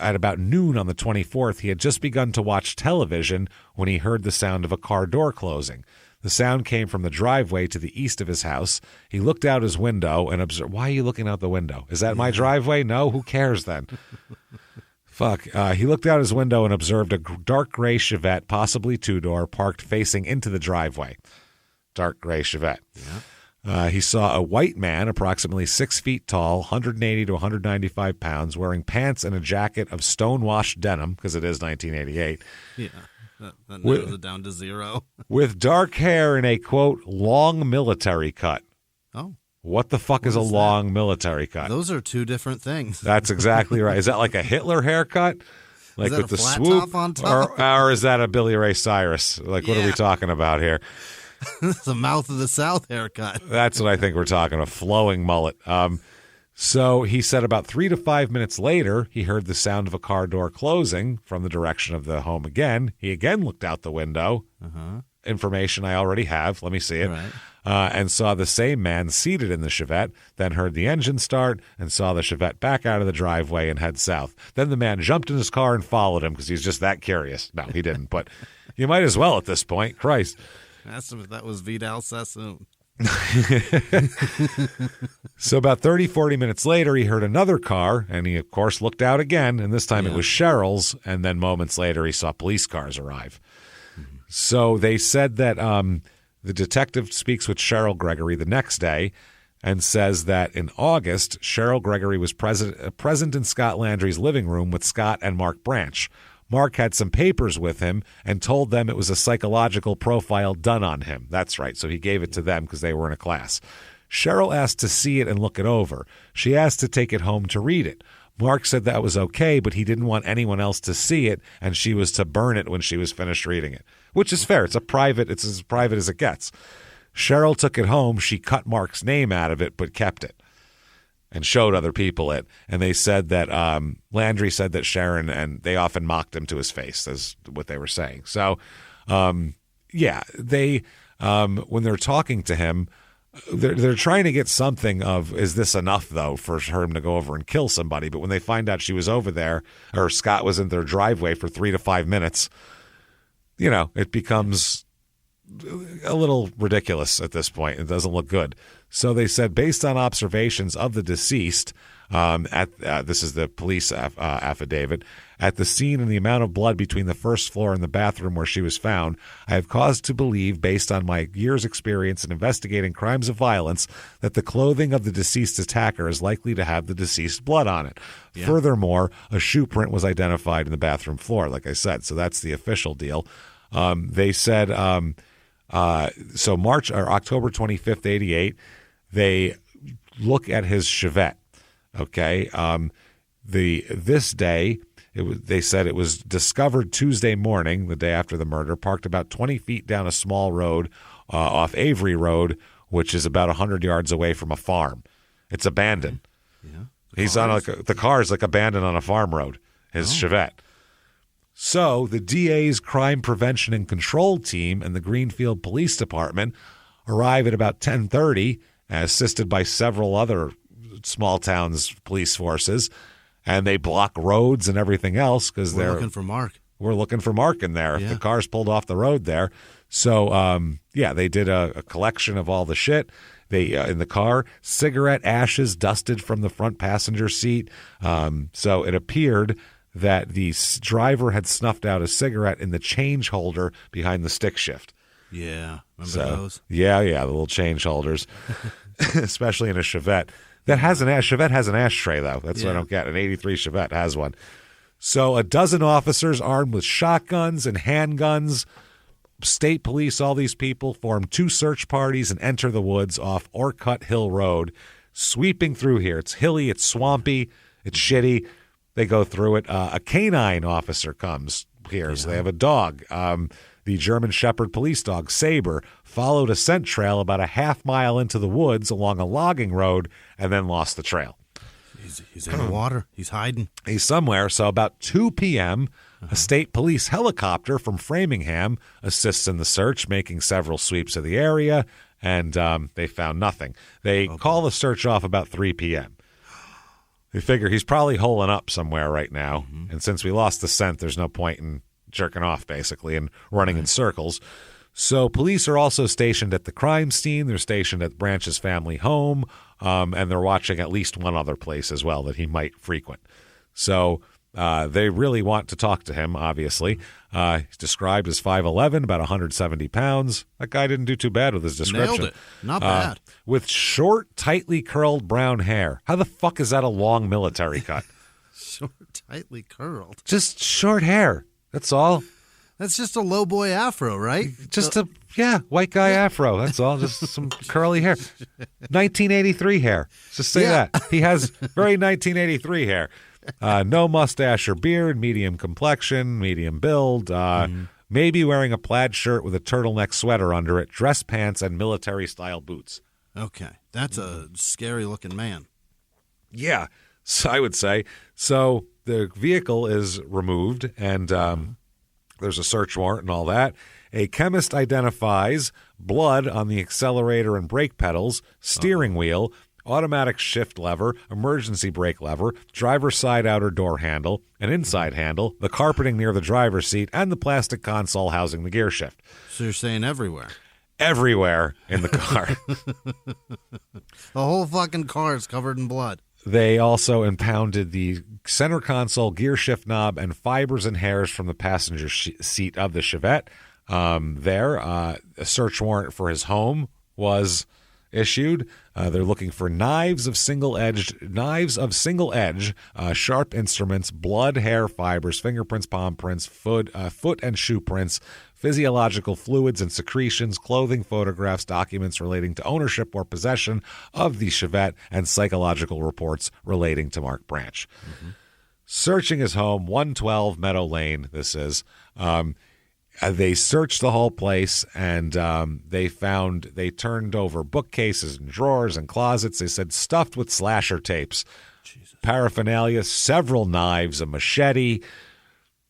about noon on the 24th, he had just begun to watch television when he heard the sound of a car door closing. The sound came from the driveway to the east of his house. He looked out his window and observed. Why are you looking out the window? Is that my driveway? No? Who cares then? Fuck. He looked out his window and observed a dark gray Chevette, possibly two-door, parked facing into the driveway. Dark gray Chevette. Yeah. He saw a white man, approximately 6 feet tall, 180 to 195 pounds, wearing pants and a jacket of stone-washed denim, because it is 1988. Yeah. That narrows it down to zero. With dark hair and a, quote, long military cut. Oh. What the fuck is a long military cut? Those are two different things. That's exactly right. Is that like a Hitler haircut? Like with the swoop? Top on top? Or is that a Billy Ray Cyrus? Like, what are we talking about here? It's a Mouth of the South haircut. That's what I think we're talking, a flowing mullet. So he said about 3 to 5 minutes later, he heard the sound of a car door closing from the direction of the home again. He again looked out the window. Information I already have. Let me see it. Right. And saw the same man seated in the Chevette, then heard the engine start and saw the Chevette back out of the driveway and head south. Then the man jumped in his car and followed him because he's just that curious. No, he didn't, but you might as well at this point. Christ. Asked him if that was Vidal Sassoon. So about 30, 40 minutes later, he heard another car, and he, of course, looked out again, and this time it was Cheryl's, and then moments later he saw police cars arrive. So they said that the detective speaks with Cheryl Gregory the next day and says that in August, Cheryl Gregory was present in Scott Landry's living room with Scott and Mark Branch. Mark had some papers with him and told them it was a psychological profile done on him. That's right. So he gave it to them because they were in a class. Cheryl asked to see it and look it over. She asked to take it home to read it. Mark said that was okay, but he didn't want anyone else to see it, and she was to burn it when she was finished reading it, which is fair. It's as private as it gets. Cheryl took it home. She cut Mark's name out of it, but kept it and showed other people it. And they said that Landry said that Sharon, and they often mocked him to his face, is what they were saying. So, they when they're talking to him, they're trying to get something of, is this enough, though, for him to go over and kill somebody? But when they find out she was over there, or Scott was in their driveway for 3 to 5 minutes, it becomes a little ridiculous at this point. It doesn't look good. So they said, based on observations of the deceased, this is the police affidavit, at the scene and the amount of blood between the first floor and the bathroom where she was found, I have cause to believe, based on my years' experience in investigating crimes of violence, that the clothing of the deceased attacker is likely to have the deceased blood on it. Yeah. Furthermore, a shoe print was identified in the bathroom floor, like I said. So that's the official deal. They said, so October 25th, 88, they look at his Chevette. Okay. This day, they said it was discovered Tuesday morning, the day after the murder, parked about 20 feet down a small road off Avery Road, which is about 100 yards away from a farm. It's abandoned. Yeah. He's on the car is abandoned on a farm road, his Chevette. So the DA's Crime Prevention and Control Team and the Greenfield Police Department arrive at about 10:30, assisted by several other small towns' police forces, and they block roads and everything else because they're looking for Mark. We're looking for Mark in there. Yeah. The car's pulled off the road there. So, they did a collection of all the shit. They in the car, cigarette ashes dusted from the front passenger seat. So it appeared that the driver had snuffed out a cigarette in the change holder behind the stick shift. Yeah, remember those? Yeah, the little change holders, especially in a Chevette. Chevette has an ashtray, though. That's what I don't get. An 83 Chevette has one. So a dozen officers armed with shotguns and handguns, state police, all these people, form 2 search parties and enter the woods off Orcutt Hill Road, sweeping through here. It's hilly, it's swampy, it's shitty. They go through it. A canine officer comes here. So they have a dog. The German Shepherd police dog, Saber, followed a scent trail about a half mile into the woods along a logging road and then lost the trail. He's in the water. He's hiding. He's somewhere. So about 2 p.m., a state police helicopter from Framingham assists in the search, making several sweeps of the area, and they found nothing. They call the search off about 3 p.m. They figure he's probably holing up somewhere right now, and since we lost the scent, there's no point in jerking off, basically, and running in circles. So police are also stationed at the crime scene. They're stationed at Branch's family home, and they're watching at least one other place as well that he might frequent. So they really want to talk to him, obviously. He's described as 5'11", about 170 pounds. That guy didn't do too bad with his description. Nailed it. Not bad. With short, tightly curled brown hair. How the fuck is that a long military cut? Short, tightly curled? Just short hair. That's all. That's just a low boy afro, right? Just white guy afro. That's all. Just some curly hair. 1983 hair. Just say that. He has very 1983 hair. No mustache or beard, medium complexion, medium build, maybe wearing a plaid shirt with a turtleneck sweater under it, dress pants, and military-style boots. Okay. That's a scary-looking man. Yeah, so I would say. So the vehicle is removed, and there's a search warrant and all that. A chemist identifies blood on the accelerator and brake pedals, steering wheel, automatic shift lever, emergency brake lever, driver's side outer door handle, an inside handle, the carpeting near the driver's seat, and the plastic console housing the gear shift. So you're saying everywhere? Everywhere in the car. The whole fucking car is covered in blood. They also impounded the center console, gear shift knob, and fibers and hairs from the passenger seat of the Chevette. A search warrant for his home was issued. They're looking for knives of single edge, sharp instruments, blood, hair, fibers, fingerprints, palm prints, foot and shoe prints, physiological fluids and secretions, clothing, photographs, documents relating to ownership or possession of the Chevette, and psychological reports relating to Mark Branch. Searching his home, 112 Meadow Lane, this is. They searched the whole place, and they turned over bookcases and drawers and closets. They said stuffed with slasher tapes, paraphernalia, several knives, a machete.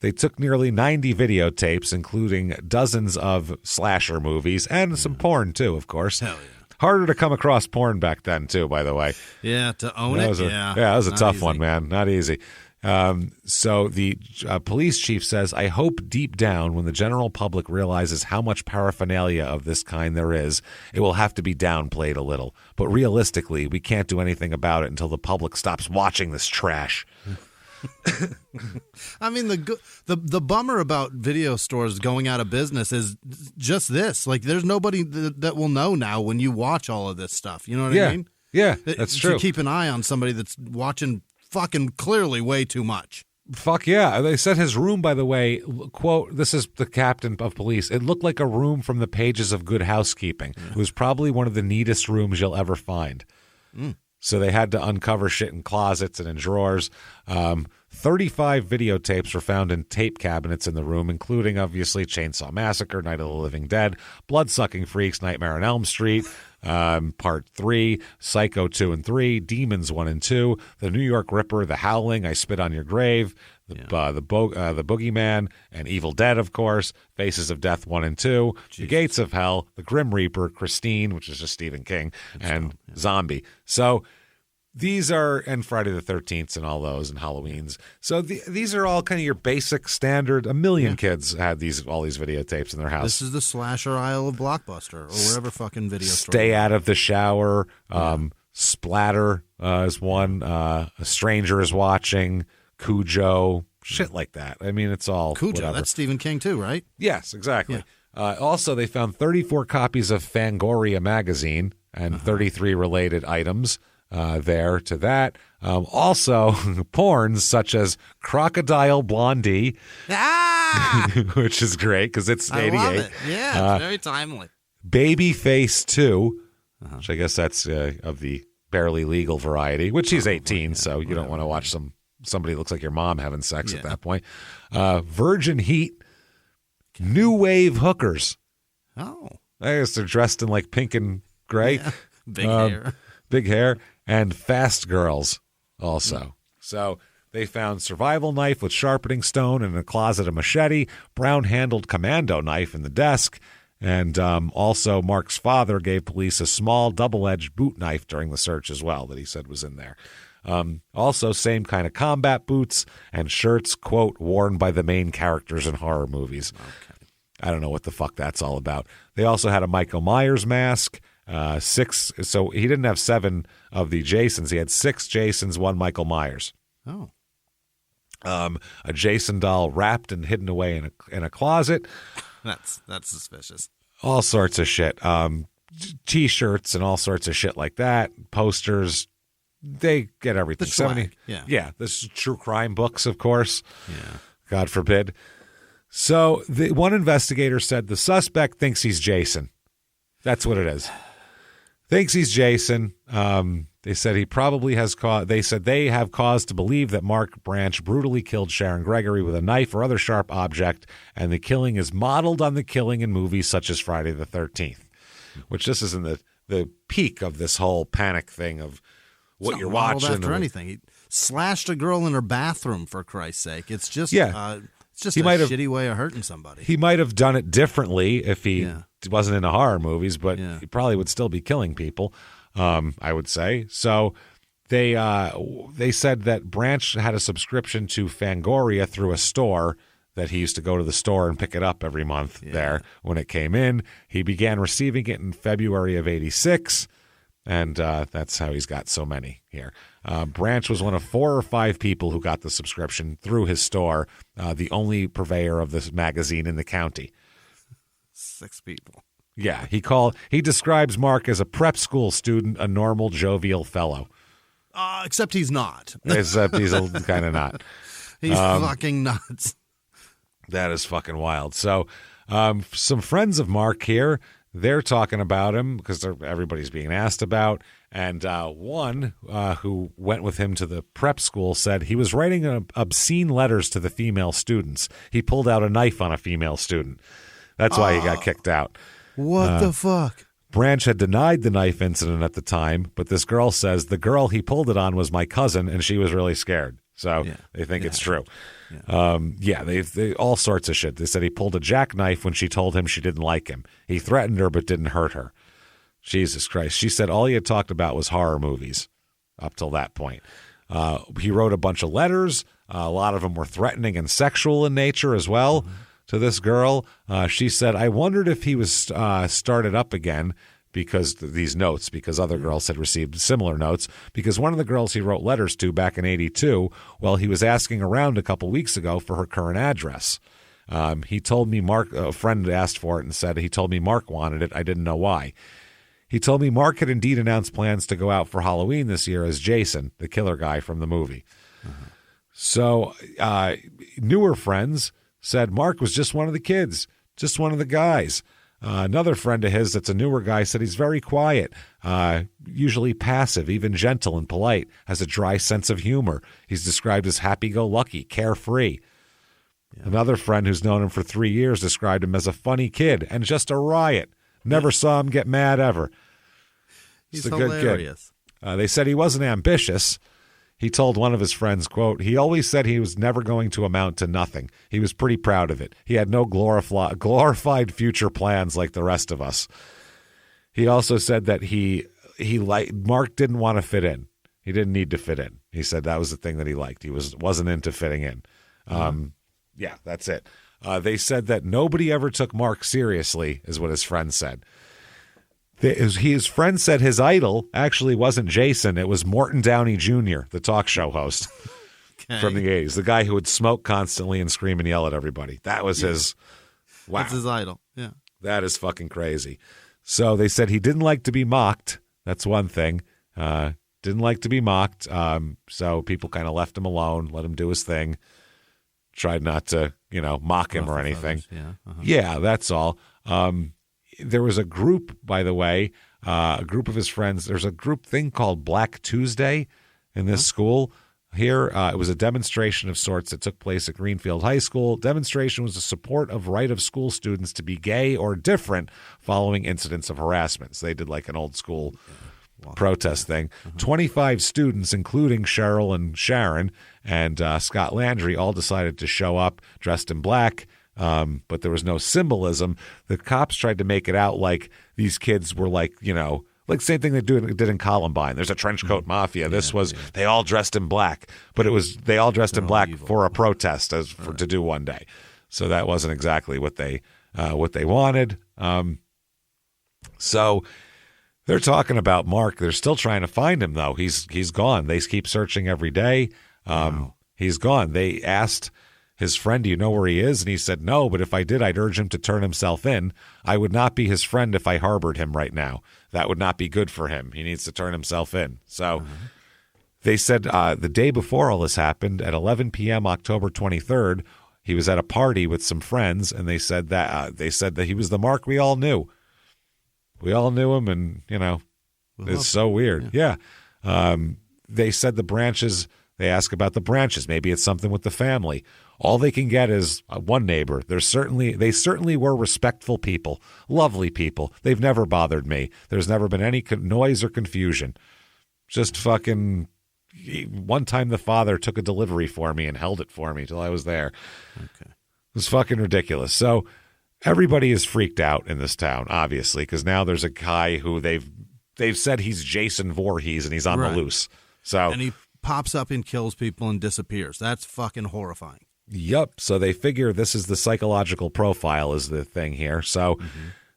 They took nearly 90 videotapes, including dozens of slasher movies and some porn, too, of course. Hell yeah. Harder to come across porn back then, too, by the way. Yeah, to own it, yeah. Yeah, that was a tough easy. one, man. Not easy. So the police chief says, I hope deep down when the general public realizes how much paraphernalia of this kind there is, it will have to be downplayed a little. But realistically, we can't do anything about it until the public stops watching this trash. I mean, the bummer about video stores going out of business is just this. Like, there's nobody that will know now when you watch all of this stuff. You know what I mean? Yeah, that's true. To keep an eye on somebody that's watching fucking clearly way too much. Fuck yeah. They said his room, by the way, quote, this is the captain of police, it looked like a room from the pages of Good Housekeeping. It was probably one of the neatest rooms you'll ever find. So they had to uncover shit in closets and in drawers. 35 videotapes were found in tape cabinets in the room, including, obviously, Chainsaw Massacre, Night of the Living Dead, Blood-Sucking Freaks, Nightmare on Elm Street, Part 3, Psycho 2 and 3, Demons 1 and 2, The New York Ripper, The Howling, I Spit on Your Grave, the Boogeyman, and Evil Dead, of course, Faces of Death 1 and 2, The Gates of Hell, The Grim Reaper, Christine, which is just Stephen King, and Zombie. So these are, and Friday the 13th and all those, and Halloween's. So these are all kind of your basic standard. A million kids had all these videotapes in their house. This is the slasher aisle of Blockbuster or wherever fucking video store. Stay out of the shower. Splatter is one. A Stranger is Watching. Cujo. Shit like that. I mean, it's all Cujo, whatever. That's Stephen King too, right? Yes, exactly. Yeah. Also, they found 34 copies of Fangoria magazine and 33 related items. There to that. Also, porns such as Crocodile Blondie, which is great because it's 88. I love it. Yeah, it's very timely. Babyface 2, which I guess that's of the barely legal variety, which he's 18, so you don't want to watch somebody that looks like your mom having sex at that point. Virgin Heat, New Wave Hookers. Oh. I guess they're dressed in like pink and gray. Yeah. Big hair. Big hair. And Fast Girls also. So they found survival knife with sharpening stone in a closet, a machete, brown-handled commando knife in the desk, and also Mark's father gave police a small double-edged boot knife during the search as well that he said was in there. Also, same kind of combat boots and shirts, quote, worn by the main characters in horror movies. Okay. I don't know what the fuck that's all about. They also had a Michael Myers mask. 6, so he didn't have 7 of the Jasons. He had 6 Jasons, 1 Michael Myers. Oh. A Jason doll wrapped and hidden away in a closet. That's suspicious. All sorts of shit. T-shirts and all sorts of shit like that. Posters. They get everything. The swag. Yeah. This is true crime books, of course. Yeah. God forbid. So the one investigator said the suspect thinks he's Jason. That's what it is. Thinks he's Jason. They said he probably has cause. They said they have cause to believe that Mark Branch brutally killed Sharon Gregory with a knife or other sharp object, and the killing is modeled on the killing in movies such as Friday the 13th, which this is in the peak of this whole panic thing of what you're watching. After anything, he slashed a girl in her bathroom, for Christ's sake. It's just it's just a shitty way of hurting somebody. He might have done it differently if he wasn't into horror movies, but he probably would still be killing people, I would say. So they said that Branch had a subscription to Fangoria through a store that he used to go to the store and pick it up every month there when it came in. He began receiving it in February of 86, and that's how he's got so many here. Branch was one of 4 or 5 people who got the subscription through his store, the only purveyor of this magazine in the county. 6 people. Yeah, he describes Mark as a prep school student, a normal, jovial fellow. Except he's not. Except he's kind of not. He's fucking nuts. That is fucking wild. So some friends of Mark here, they're talking about him because everybody's being asked about. And one who went with him to the prep school said he was writing obscene letters to the female students. He pulled out a knife on a female student. That's why he got kicked out. What the fuck? Branch had denied the knife incident at the time, but this girl says the girl he pulled it on was my cousin, and she was really scared. So they think it's true. Yeah, they all sorts of shit. They said he pulled a jackknife when she told him she didn't like him. He threatened her but didn't hurt her. Jesus Christ. She said all he had talked about was horror movies up till that point. He wrote a bunch of letters. A lot of them were threatening and sexual in nature as well to this girl. She said, I wondered if he was started up again because these notes, because other girls had received similar notes, because one of the girls he wrote letters to back in 82, well, he was asking around a couple weeks ago for her current address. He told me Mark, a friend asked for it and said he told me Mark wanted it. I didn't know why. He told me Mark had indeed announced plans to go out for Halloween this year as Jason, the killer guy from the movie. So newer friends said Mark was just one of the kids, just one of the guys. Another friend of his that's a newer guy said he's very quiet, usually passive, even gentle and polite, has a dry sense of humor. He's described as happy-go-lucky, carefree. Yeah. Another friend who's known him for 3 years described him as a funny kid and just a riot. Never saw him get mad ever. He's a hilarious. Good kid. They said he wasn't ambitious. He told one of his friends, quote, he always said he was never going to amount to nothing. He was pretty proud of it. He had no glorified future plans like the rest of us. He also said that Mark didn't want to fit in. He didn't need to fit in. He said that was the thing that he liked. He wasn't into fitting in. Yeah, that's it. They said that nobody ever took Mark seriously, is what his friend said. His friend said his idol actually wasn't Jason. It was Morton Downey Jr., the talk show host from the 80s, the guy who would smoke constantly and scream and yell at everybody. That was his – wow. That's his idol, yeah. That is fucking crazy. So they said he didn't like to be mocked. That's one thing. Didn't like to be mocked. So people kind of left him alone, let him do his thing, tried not to, mock him or anything. Yeah, that's all. There was a group, by the way, a group of his friends. There's a group thing called Black Tuesday in this school here. It was a demonstration of sorts that took place at Greenfield High School. Demonstration was a support of right of school students to be gay or different following incidents of harassment. So they did like an old school protest thing. 25 students, including Cheryl and Sharon and Scott Landry, all decided to show up dressed in black. But there was no symbolism. The cops tried to make it out like these kids were like same thing they did in Columbine. There's a trench coat mafia. This was they all dressed in black, but it was they all dressed in black for a protest to do one day. So that wasn't exactly what they wanted. So they're talking about Mark. They're still trying to find him though. He's gone. They keep searching every day. He's gone. They asked his friend, do you know where he is? And he said, no, but if I did, I'd urge him to turn himself in. I would not be his friend if I harbored him right now. That would not be good for him. He needs to turn himself in. So they said the day before all this happened, at 11 p.m., October 23rd, he was at a party with some friends, and they said that he was the Mark we all knew. We all knew him, and, it's so weird. Yeah. They said the branches, they ask about the branches. Maybe it's something with the family. All they can get is one neighbor. They certainly were respectful people, lovely people. They've never bothered me. There's never been any noise or confusion. Just fucking one time the father took a delivery for me and held it for me till I was there. Okay. It was fucking ridiculous. So everybody is freaked out in this town, obviously, because now there's a guy who they've said he's Jason Vorhees and he's on the loose. So and he pops up and kills people and disappears. That's fucking horrifying. Yep. So they figure this is the psychological profile is the thing here. So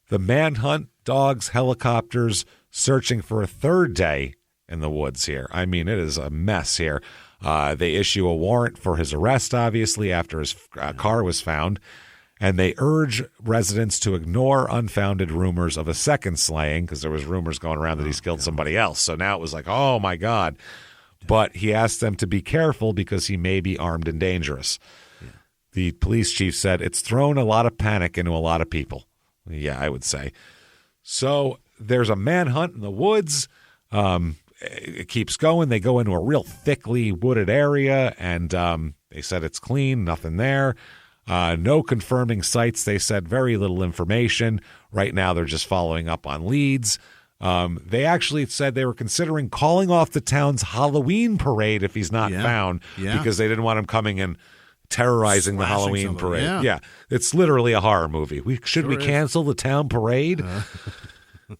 the manhunt, dogs, helicopters, searching for a third day in the woods here. I mean, it is a mess here. They issue a warrant for his arrest, obviously, after his car was found. And they urge residents to ignore unfounded rumors of a second slaying because there was rumors going around that he's killed somebody else. So now it was like, oh, my God. But he asked them to be careful because he may be armed and dangerous. Yeah. The police chief said it's thrown a lot of panic into a lot of people. Yeah, I would say. So there's a manhunt in the woods. It keeps going. They go into a real thickly wooded area, and they said it's clean, nothing there. No confirming sites. They said very little information. Right now, they're just following up on leads. They actually said they were considering calling off the town's Halloween parade if he's not found, because they didn't want him coming and terrorizing the Halloween parade. Yeah, it's literally a horror movie. Should we cancel the town parade?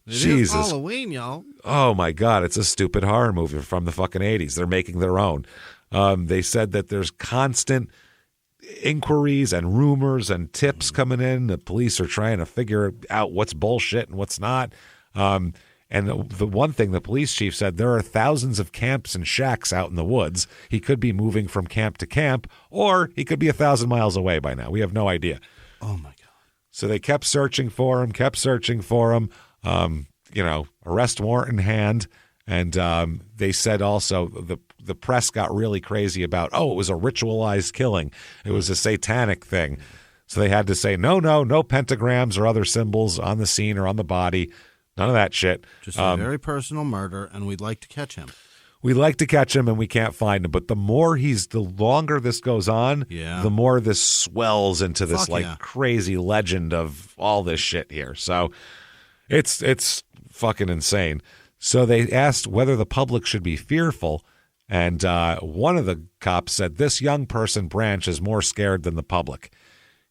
Jesus. It is Halloween, y'all. Oh, my God. It's a stupid horror movie from the fucking 80s. They're making their own. They said that there's constant inquiries and rumors and tips coming in. The police are trying to figure out what's bullshit and what's not. And the one thing the police chief said, there are thousands of camps and shacks out in the woods. He could be moving from camp to camp, or he could be 1,000 miles away by now. We have no idea. Oh, my God. So they kept searching for him. Arrest warrant in hand. And they said also the press got really crazy about, it was a ritualized killing. It was a satanic thing. So they had to say, no pentagrams or other symbols on the scene or on the body. None of that shit. Just a very personal murder, and we'd like to catch him. We'd like to catch him, and we can't find him. But the longer this goes on, the more this swells into this crazy legend of all this shit here. So it's fucking insane. So they asked whether the public should be fearful, and one of the cops said, this young person, Branch, is more scared than the public.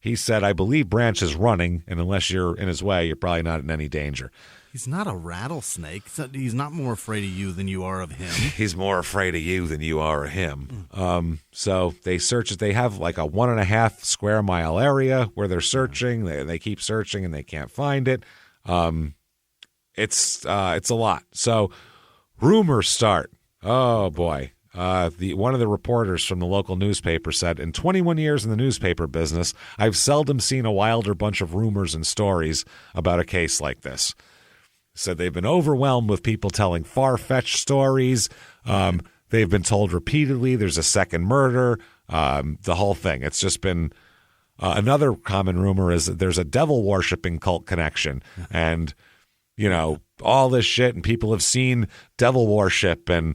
He said, I believe Branch is running, and unless you're in his way, you're probably not in any danger. He's not a rattlesnake. He's not more afraid of you than you are of him. He's more afraid of you than you are of him. So they search it. They have like a 1.5 square mile area where they're searching. They keep searching, and they can't find it. It's a lot. So rumors start. Oh, boy. One of the reporters from the local newspaper said, in 21 years in the newspaper business, I've seldom seen a wilder bunch of rumors and stories about a case like this. Said they've been overwhelmed with people telling far-fetched stories. They've been told repeatedly there's a second murder, the whole thing. It's just been another common rumor is that there's a devil-worshipping cult connection. And, all this shit, and people have seen devil worship, and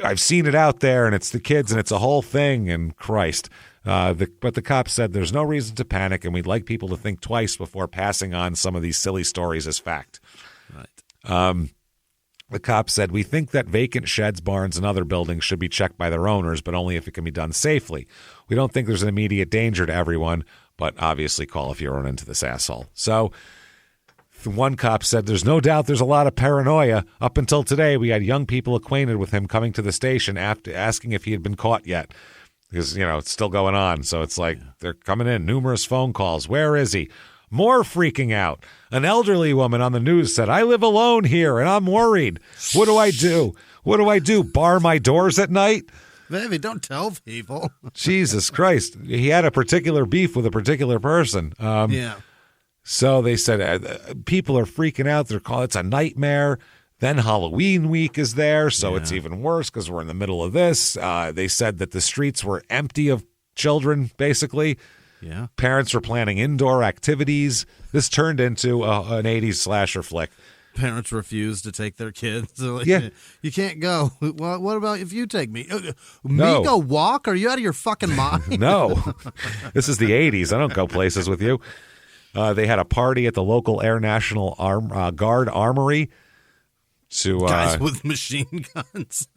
I've seen it out there, and it's the kids, and it's a whole thing, and Christ. But the cops said there's no reason to panic, and we'd like people to think twice before passing on some of these silly stories as fact. Right. The cops said, we think that vacant sheds, barns, and other buildings should be checked by their owners, but only if it can be done safely. We don't think there's an immediate danger to everyone, but obviously call if you run into this asshole. So one cop said, there's no doubt there's a lot of paranoia. Up until today, we had young people acquainted with him coming to the station after asking if he had been caught yet. Because, it's still going on. So it's like they're coming in, numerous phone calls. Where is he? More freaking out. An elderly woman on the news said, I live alone here and I'm worried. What do I do? What do I do? Bar my doors at night? Baby, don't tell people. Jesus Christ. He had a particular beef with a particular person. So they said people are freaking out. They're calling it's a nightmare. Then Halloween week is there, so it's even worse because we're in the middle of this. They said that the streets were empty of children, basically. Yeah. Parents were planning indoor activities. This turned into an 80s slasher flick. Parents refused to take their kids. You can't go. Well, what about if you take me? No. Me go walk? Are you out of your fucking mind? No. This is the 80s. I don't go places with you. They had a party at the local Air National Guard Armory. To guys with machine guns.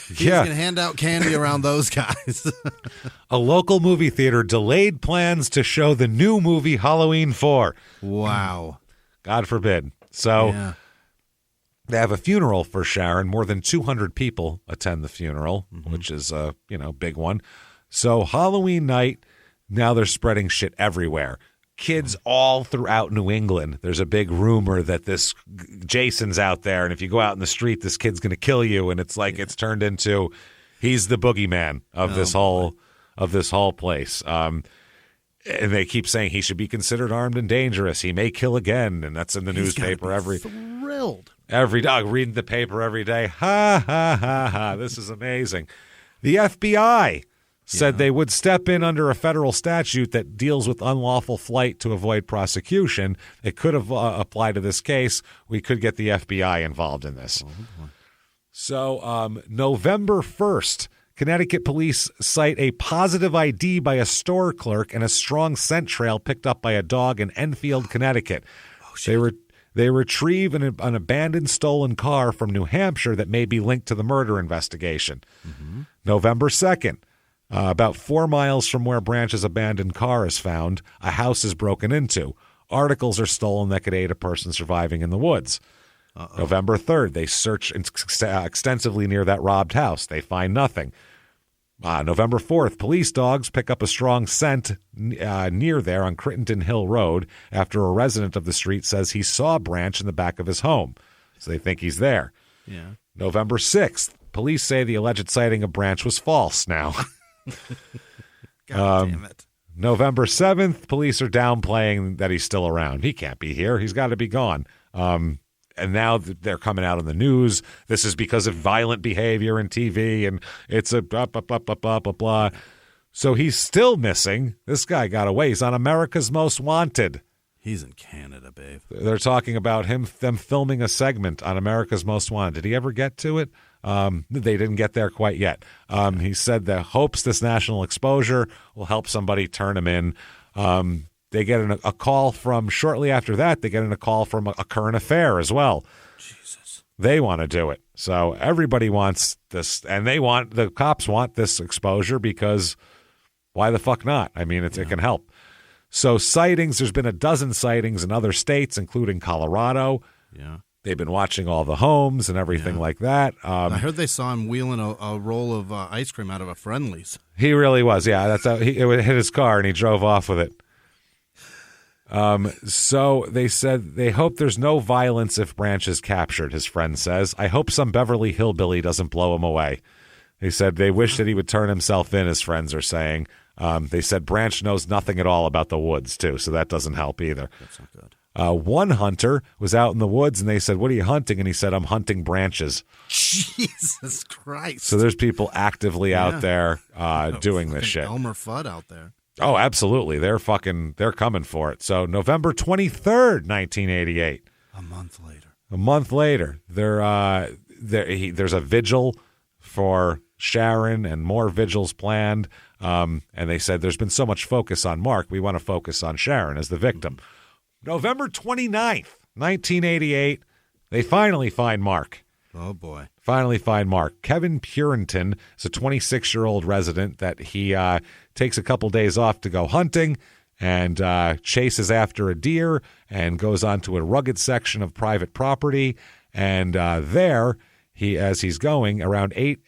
He's going to hand out candy around those guys. A local movie theater delayed plans to show the new movie Halloween 4. Wow. God forbid. So they have a funeral for Sharon. More than 200 people attend the funeral, which is a big one. So Halloween night, now they're spreading shit everywhere. Kids all throughout New England, there's a big rumor that this Jason's out there, and if you go out in the street, this kid's going to kill you. And it's like it's turned into he's the boogeyman of this whole place. And they keep saying he should be considered armed and dangerous. He may kill again, and that's in the newspaper thrilled every dog reading the paper every day. Ha ha ha ha! This is amazing. The FBI said they would step in under a federal statute that deals with unlawful flight to avoid prosecution. It could have applied to this case. We could get the FBI involved in this. So November 1st, Connecticut police cite a positive ID by a store clerk and a strong scent trail picked up by a dog in Enfield, Connecticut. They retrieve an abandoned stolen car from New Hampshire that may be linked to the murder investigation. November 2nd, about 4 miles from where Branch's abandoned car is found, a house is broken into. Articles are stolen that could aid a person surviving in the woods. November 3rd, they search extensively near that robbed house. They find nothing. November 4th, police dogs pick up a strong scent near there on Crittenton Hill Road after a resident of the street says he saw Branch in the back of his home. So they think he's there. Yeah. November 6th, police say the alleged sighting of Branch was false now. God damn it. November 7th, police are downplaying that he's still around. He can't be here. He's got to be gone. And now they're coming out on the news. This is because of violent behavior in TV, and it's a blah, blah, blah, blah, blah, blah, blah. So he's still missing. This guy got away. He's on America's Most Wanted. He's in Canada, babe. They're talking about them filming a segment on America's Most Wanted. Did he ever get to it? They didn't get there quite yet. He said that hopes this national exposure will help somebody turn him in. They get a call from, shortly after that, they get a call from a current affair as well. Jesus. They want to do it. So everybody wants this, and the cops want this exposure because why the fuck not? I mean, it can help. So sightings, there's been a dozen sightings in other states, including Colorado. Yeah. They've been watching all the homes and everything like that. I heard they saw him wheeling a roll of ice cream out of a Friendly's. He really was. Yeah, that's how it hit his car and he drove off with it. So they said they hope there's no violence if Branch is captured, his friend says. I hope some Beverly hillbilly doesn't blow him away. They said they wish that he would turn himself in, his friends are saying. They said Branch knows nothing at all about the woods, too, so that doesn't help either. That's not good. One hunter was out in the woods, and they said, what are you hunting? And he said, I'm hunting branches. Jesus Christ. So there's people actively out there doing this shit. Elmer Fudd out there. Oh, absolutely. They're coming for it. So November 23rd, 1988. A month later. There's a vigil for Sharon and more vigils planned. And they said there's been so much focus on Mark. We want to focus on Sharon as the victim. November 29th, 1988, they finally find Mark. Oh, boy. Finally find Mark. Kevin Purinton is a 26-year-old resident that he takes a couple days off to go hunting and chases after a deer and goes onto a rugged section of private property. And there, as he's going, around 8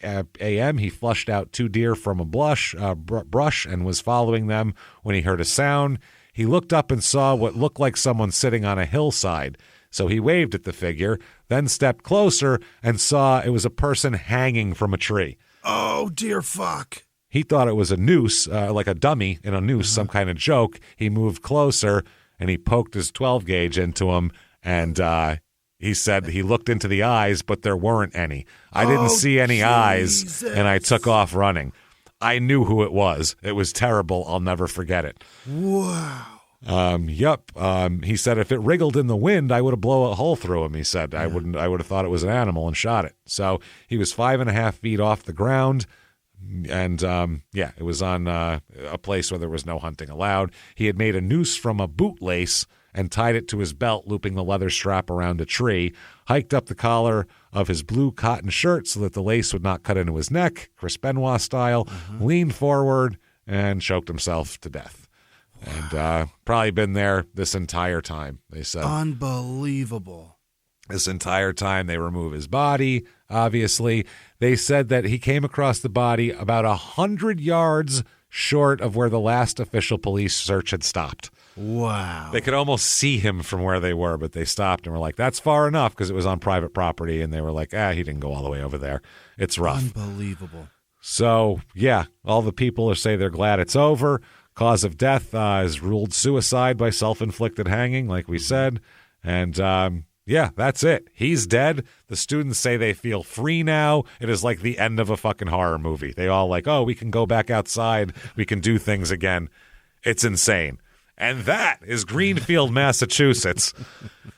a.m., he flushed out 2 deer from a brush and was following them when he heard a sound. He looked up and saw what looked like someone sitting on a hillside. So he waved at the figure, then stepped closer and saw it was a person hanging from a tree. Oh, dear fuck. He thought it was a noose, like a dummy in a noose, some kind of joke. He moved closer, and he poked his 12-gauge into him, and he said he looked into the eyes, but there weren't any. I didn't see any eyes, and I took off running. I knew who it was. It was terrible. I'll never forget it. Wow. Yep. He said if it wriggled in the wind, I would have blown a hole through him. He said I would have thought it was an animal and shot it. So he was 5.5 feet off the ground. And it was on a place where there was no hunting allowed. He had made a noose from a bootlace and tied it to his belt, looping the leather strap around a tree, hiked up the collar of his blue cotton shirt so that the lace would not cut into his neck, Chris Benoit style, leaned forward, and choked himself to death. Wow. And probably been there this entire time, they said. Unbelievable. This entire time they remove his body, obviously. They said that he came across the body about 100 yards short of where the last official police search had stopped. Wow. They could almost see him from where they were, but they stopped and were like, that's far enough, because it was on private property. And they were like, he didn't go all the way over there. It's rough. Unbelievable. So, yeah, all the people say they're glad it's over. Cause of death is ruled suicide by self-inflicted hanging, like we said. And, Yeah, that's it. He's dead. The students say they feel free now. It is like the end of a fucking horror movie. They all like, oh, we can go back outside. We can do things again. It's insane. And that is Greenfield, Massachusetts.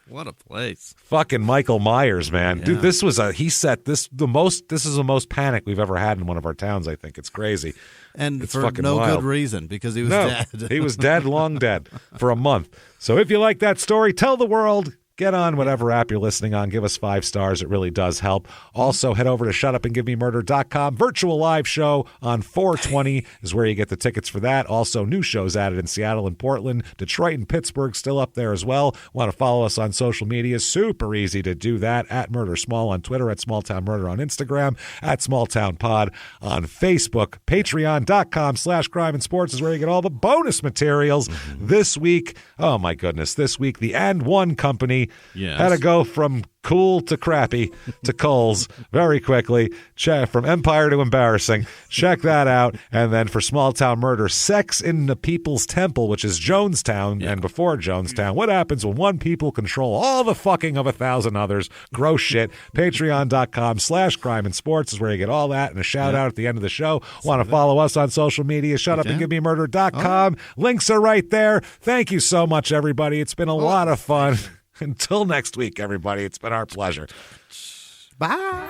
What a place. Fucking Michael Myers, man. Yeah. Dude, this is the most panic we've ever had in one of our towns, I think. It's crazy. And it's for fucking no wild. good reason, because he was dead. He was dead, long dead, for a month. So if you like that story, tell the world. Get on whatever app you're listening on. Give us 5 stars. It really does help. Also, head over to shutupandgivememurder.com. Virtual live show on 420 is where you get the tickets for that. Also, new shows added in Seattle and Portland. Detroit and Pittsburgh still up there as well. Want to follow us on social media? Super easy to do that. At Murder Small on Twitter. At Small Town Murder on Instagram. At Small Town Pod on Facebook. Patreon.com/crime and sports is where you get all the bonus materials. This week, oh my goodness, this week, the And One Company had to go from cool to crappy to Coles very quickly. From empire to embarrassing. Check that out. And then for Small Town Murder, Sex in the People's Temple, which is Jonestown and before Jonestown. What happens when one people control all the fucking of 1,000 others? Gross shit. Patreon.com/crime and sports is where you get all that and a shout out at the end of the show. Want to follow us on social media? Shutupandgivememurder.com. Links are right there. Thank you so much, everybody. It's been a lot of fun. Until next week, everybody, it's been our pleasure. Bye.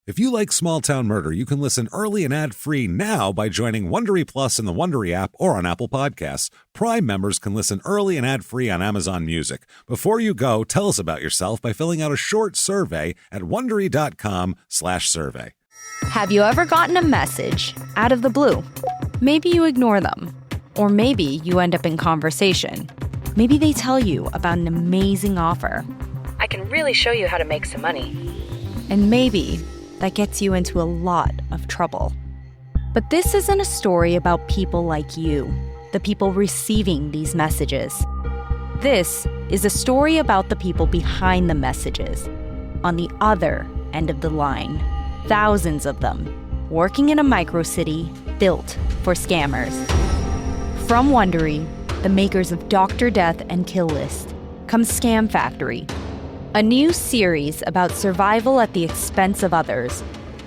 If you like Small Town Murder, you can listen early and ad-free now by joining Wondery Plus in the Wondery app or on Apple Podcasts. Prime members can listen early and ad-free on Amazon Music. Before you go, tell us about yourself by filling out a short survey at Wondery.com/survey. Have you ever gotten a message out of the blue? Maybe you ignore them. Or maybe you end up in conversation. Maybe they tell you about an amazing offer. I can really show you how to make some money. And maybe that gets you into a lot of trouble. But this isn't a story about people like you, the people receiving these messages. This is a story about the people behind the messages, on the other end of the line. Thousands of them, working in a microcity built for scammers. From Wondery, the makers of Dr. Death and Kill List, comes Scam Factory, a new series about survival at the expense of others.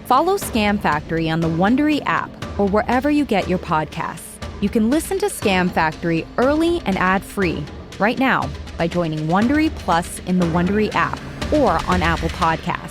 Follow Scam Factory on the Wondery app or wherever you get your podcasts. You can listen to Scam Factory early and ad-free right now by joining Wondery Plus in the Wondery app or on Apple Podcasts.